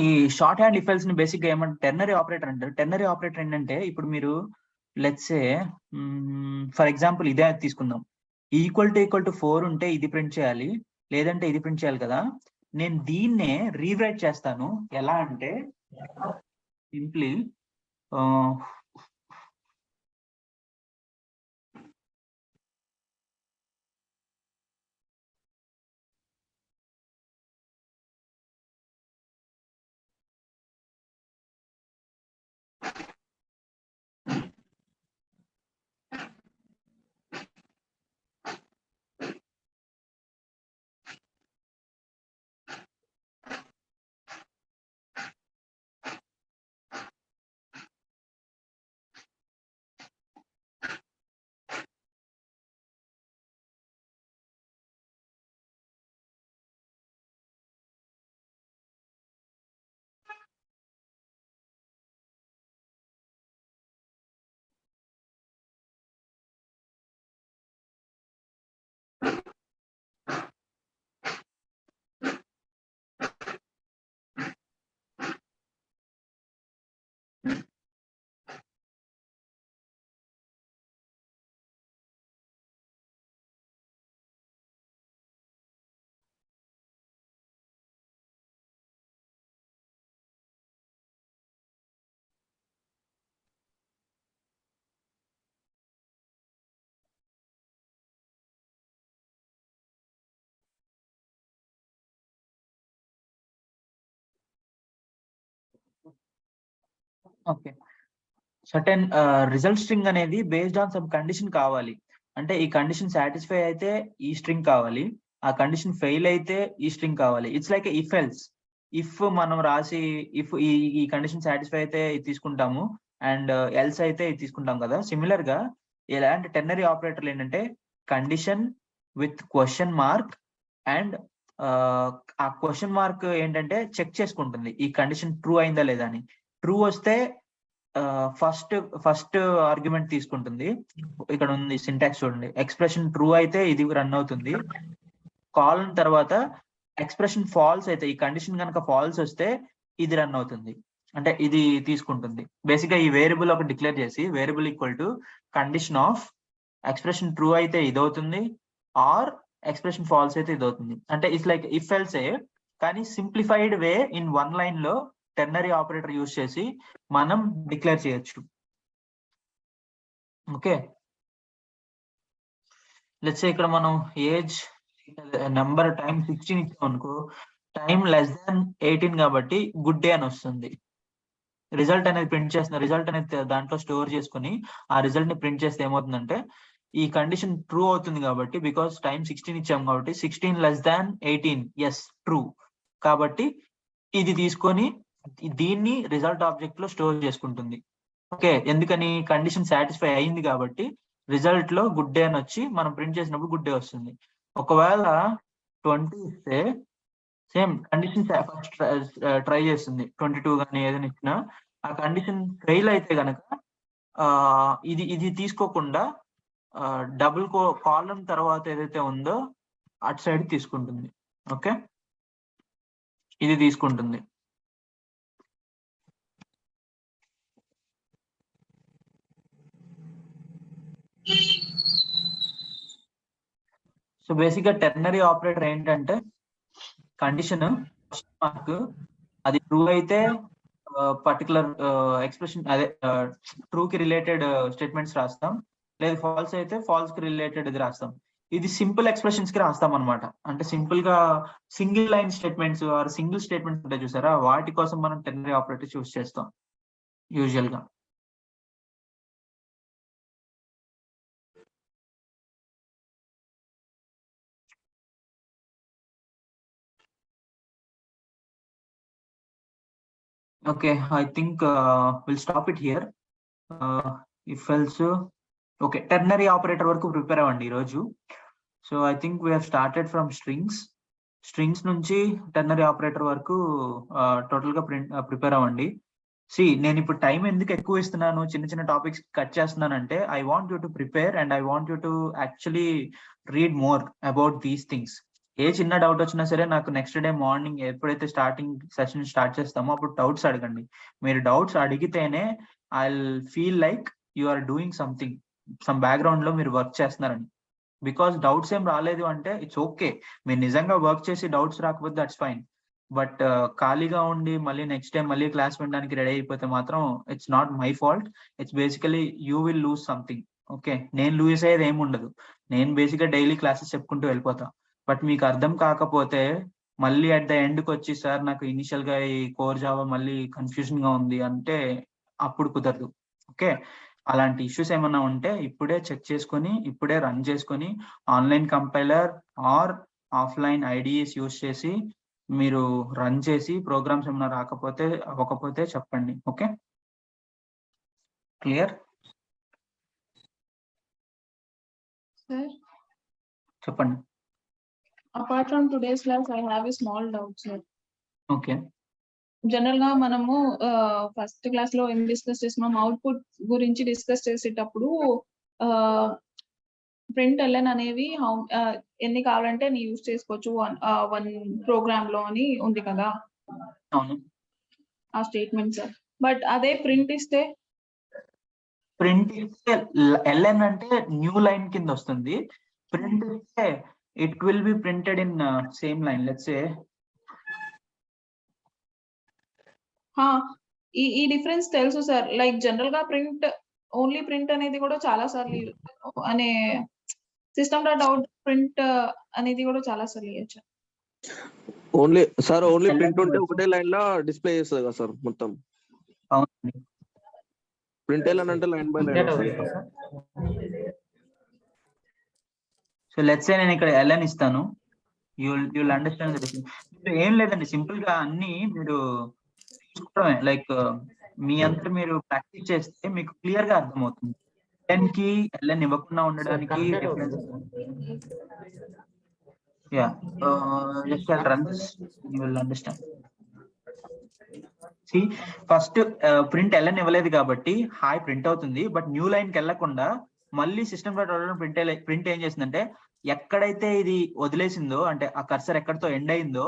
ఈ short hand if else ని basic గా ఏమంటే టెర్నరీ ఆపరేటర్ అంటారు. టెర్నరీ ఆపరేటర్ ఏంటంటే ఇప్పుడు మీరు లెట్స్ సే ఫర్ ఎగ్జాంపుల్ ఇదే తీసుకుందాం. ఈక్వల్ టు 4 ఉంటే ఇది ప్రింట్ చేయాలి, లేదంటే ఇది ప్రింట్ చేయాలి కదా. నేను దీన్నే రీరైట్ చేస్తాను. ఎలా అంటే simply okay certain result string అనేది బేస్డ్ ఆన్ సమ్ కండిషన్ కావాలి. అంటే ఈ కండిషన్ సాటిస్ఫై అయితే ఈ స్ట్రింగ్ కావాలి, ఆ కండిషన్ ఫెయిల్ అయితే ఈ స్ట్రింగ్ కావాలి. It's like if else. If మనం రాసి ఇఫ్ ఈ కండిషన్ సాటిస్ఫై అయితే ఇది తీసుకుంటాము, అండ్ ఎల్స్ అయితే ఇది తీసుకుంటాం కదా. సిమిలర్ గా ఇలాంటి టెర్నరీ ఆపరేటర్లు ఏంటంటే condition with question mark, and ఆ క్వశ్చన్ మార్క్ ఏంటంటే చెక్ చేసుకుంటుంది ఈ కండిషన్ ట్రూ అయిందా లేదా అని. ట్రూ వస్తే ఫస్ట్ ఆర్గ్యుమెంట్ తీసుకుంటుంది. ఇక్కడ ఉంది సింటాక్స్ చూడండి. ఎక్స్ప్రెషన్ ట్రూ అయితే ఇది రన్ అవుతుంది. కాలన్ తర్వాత ఎక్స్ప్రెషన్ ఫాల్స్ అయితే, ఈ కండిషన్ కనుక ఫాల్స్ వస్తే ఇది రన్ అవుతుంది, అంటే ఇది తీసుకుంటుంది. బేసిక్ గా ఈ వేరియబుల్ ఒక డిక్లేర్ చేసి variable equal to condition of expression true అయితే ఇది అవుతుంది, ఆర్ ఎక్స్ప్రెషన్ ఫాల్స్ అయితే ఇది అవుతుంది. అంటే ఇట్స్ లైక్ ఇఫ్ ఎల్స్ ఏ, కానీ simplified way in one line లో టెర్నరీ ఆపరేటర్ యూజ్ చేసి మనం డిక్లేర్ చేయొచ్చు. ఓకే, లెట్స్ ఇక్కడ మనం ఏజ్ నెంబర్ టైం 16 ఇచ్చాం అనుకో, టైం లెస్ దాన్ 18 కాబట్టి గుడ్ డే అని వస్తుంది. రిజల్ట్ అనేది ప్రింట్ చేస్తున్న రిజల్ట్ అనేది దాంట్లో స్టోర్ చేసుకుని ఆ రిజల్ట్ ని ప్రింట్ చేస్తే ఏమవుతుందంటే ఈ కండిషన్ ట్రూ అవుతుంది కాబట్టి, బికాస్ టైం 16 ఇచ్చాం కాబట్టి 16 లెస్ దాన్ 18 ఎస్ ట్రూ కాబట్టి ఇది తీసుకొని దీన్ని రిజల్ట్ ఆబ్జెక్ట్ లో స్టోర్ చేసుకుంటుంది. ఓకే, ఎందుకని కండిషన్ సాటిస్ఫై అయింది కాబట్టి రిజల్ట్ లో గుడ్ డే అని వచ్చి మనం ప్రింట్ చేసినప్పుడు గుడ్ డే వస్తుంది. ఒకవేళ 20 ఇస్తే సేమ్ కండిషన్ ఫస్ట్ ట్రై చేస్తుంది, 22 కానీ ఏదైనా ఇచ్చినా. ఆ కండిషన్ ఫెయిల్ అయితే గనక ఇది తీసుకోకుండా డబుల్ కాలం తర్వాత ఏదైతే ఉందో అటు సైడ్ తీసుకుంటుంది. ఓకే, ఇది తీసుకుంటుంది. సో బేసిక్ గా టెర్నరీ ఆపరేటర్ ఏంటంటే కండిషన్ మార్క్ అది ట్రూ అయితే పర్టికులర్ ఎక్స్ప్రెషన్ అదే ట్రూ కి రిలేటెడ్ స్టేట్మెంట్స్ రాస్తాం, లేదా ఫాల్స్ అయితే ఫాల్స్ కి రిలేటెడ్ ఇది రాస్తాం. ఇది సింపుల్ ఎక్స్ప్రెషన్స్ కి రాస్తాం అనమాట. అంటే సింపుల్ గా single line statements or single statements ఉంటాయి చూసారా, వాటి కోసం మనం టెర్నరీ ఆపరేటర్ చూస్ చేస్తాం యూజువల్ గా. Okay, I think we'll stop it here. If else, okay, ternary operator వరకు ప్రిపేర్ అవ్వండి ఈరోజు. So I think we have started from strings నుంచి టెర్నరీ ఆపరేటర్ వరకు టోటల్ గా ప్రిపేర్ అవ్వండి. నేను ఇప్పుడు టైం ఎందుకు ఎక్కువ ఇస్తున్నాను, చిన్న చిన్న టాపిక్స్ కట్ చేస్తున్నానంటే I want you to prepare and I want you to actually read more about these things. ఏ చిన్న డౌట్ వచ్చినా సరే నాకు నెక్స్ట్ డే మార్నింగ్ ఎప్పుడైతే స్టార్టింగ్ సెషన్ స్టార్ట్ చేస్తామో అప్పుడు డౌట్స్ అడగండి. మీరు డౌట్స్ అడిగితేనే I feel like you are doing something, some background లో మీరు వర్క్ చేస్తున్నారని. బికాస్ డౌట్స్ ఏం రాలేదు అంటే ఇట్స్ ఓకే, మీరు నిజంగా వర్క్ చేసి డౌట్స్ రాకపోతే దట్స్ ఫైన్. బట్ ఖాళీగా ఉండి మళ్ళీ నెక్స్ట్ టైం మళ్ళీ క్లాస్ వినడానికి రెడీ అయిపోతే మాత్రం it's not my fault, it's basically you will lose something. Okay, నేను లూజ్ అయ్యేది ఏమి ఉండదు, నేను బేసిక్గా డైలీ క్లాసెస్ చెప్పుకుంటూ వెళ్ళిపోతా. బట్ మీకు అర్థం కాకపోతే మళ్ళీ అట్ ద ఎండ్కి వచ్చి సార్ నాకు ఇనిషియల్ గా ఈ కోర్ జావా మళ్ళీ కన్ఫ్యూజన్ గా ఉంది అంటే అప్పుడు కుదరదు. ఓకే, అలాంటి ఇష్యూస్ ఏమన్నా ఉంటే ఇప్పుడే చెక్ చేసుకొని ఇప్పుడే రన్ చేసుకొని online compiler or offline IDEs use చేసి మీరు రన్ చేసి ప్రోగ్రామ్స్ ఏమైనా రాకపోతే అవ్వకపోతే చెప్పండి. Okay, clear? Sir, చెప్పండి. apart from today's class, I have a small doubt, sir. Okay, general గా మనము ఫస్ట్ క్లాస్ లో ఏం డిస్కస్ చేసినాం, అవుట్పుట్ గురించి డిస్కస్ చేసేటప్పుడు ప్రింట్ ఎల్ఎన్ అనేవి ఎన్ని కావాలంటే నీ యూజ్ చేసుకోవచ్చు వన్ ప్రోగ్రామ్ లో అని ఉంది కదా అవును. ఆ స్టేట్మెంట్ సార్. బట్ అదే ప్రింట్ ఇస్తే ప్రింట్ ఇస్తే ఎల్ఎన్ అంటే న్యూ లైన్ కింద వస్తుంది. ప్రింట్ ఇస్తే it will be printed in same line. Let's say ఈ డిఫరెన్స్ తెలుసు సార్. లైక్ జనరల్ గా ప్రింట్ ఓన్లీ ప్రింట్ అనేది కూడా చాలా సార్లు అనే సిస్టమ్ డాట్ అవుట్ ప్రింట్ అనేది కూడా చాలా సార్లు ఇవ్వచ్చు. ఓన్లీ సార్ ఓన్లీ ప్రింట్ ఉంటే ఒకటే లైన్ లో డిస్ప్లే చేస్తుంది కదా సార్ మొత్తం. అవునండి, ప్రింట్ అంటే line by line. So let's say నేను ఇక్కడ ఎల్ఎన్ ఇస్తాను, యుల్ అండర్స్టాండ్. ఏం లేదండి, సింపుల్ గా అన్ని మీరు చూసుకోవడమే. లైక్ మీ అంతా మీరు ప్రాక్టీస్ చేస్తే మీకు క్లియర్ గా అర్థమవుతుంది. ఎల్ఎన్ కి ఎల్ఎన్ ఇవ్వకుండా ఉండడానికి difference. Yeah, just I'll run this, you will understand. See first print LN ఇవ్వలేదు కాబట్టి హాయ్ ప్రింట్ అవుతుంది. బట్ న్యూ లైన్ కి వెళ్ళకుండా మళ్ళీ సిస్టమ్ డాట్ అవుట్ ప్రింట్ ఏం చేసిందంటే ఎక్కడైతే ఇది వదిలేసిందో అంటే ఆ కర్సర్ ఎక్కడితో ఎండ్ అయిందో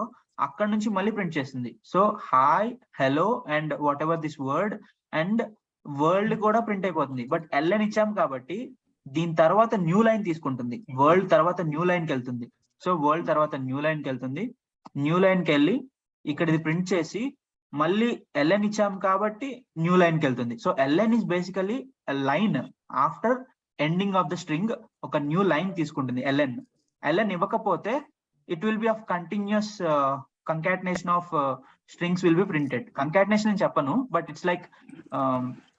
అక్కడ నుంచి మళ్ళీ ప్రింట్ చేసింది. So hi, hello and what ever this word and world కూడా ప్రింట్ అయిపోతుంది. బట్ ఎల్ఎన్ ఇచ్చాం కాబట్టి దీని తర్వాత న్యూ లైన్ తీసుకుంటుంది, వరల్డ్ తర్వాత న్యూ లైన్ కి వెళ్తుంది. సో వరల్డ్ తర్వాత న్యూ లైన్ కి వెళ్తుంది, న్యూ లైన్ కి వెళ్ళి ఇక్కడ ఇది ప్రింట్ చేసి మళ్ళీ ఎల్ఎన్ ఇచ్చాం కాబట్టి న్యూ లైన్ కి వెళ్తుంది. So LN is basically line after ending of the string, ఒక న్యూ లైన్ తీసుకుంటుంది ఎల్ఎన్. ఎల్ఎన్ ఇవ్వకపోతే it will be of continuous concatenation of strings will be printed. Concatenation అని చెప్పను, but it's like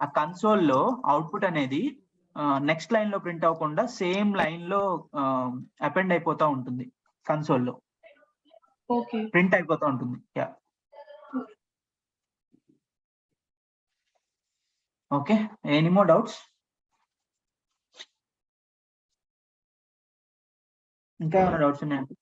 a console లో output అనేది next line లో print అవ్వకుండా same line లో అపెండ్ అయిపోతా ఉంటుంది, కన్సోల్ లో ప్రింట్ అయిపోతా ఉంటుంది. Yeah, okay, any more doubts? ఇంకా ఏమైనా డౌట్స్ ఉన్నాయండి?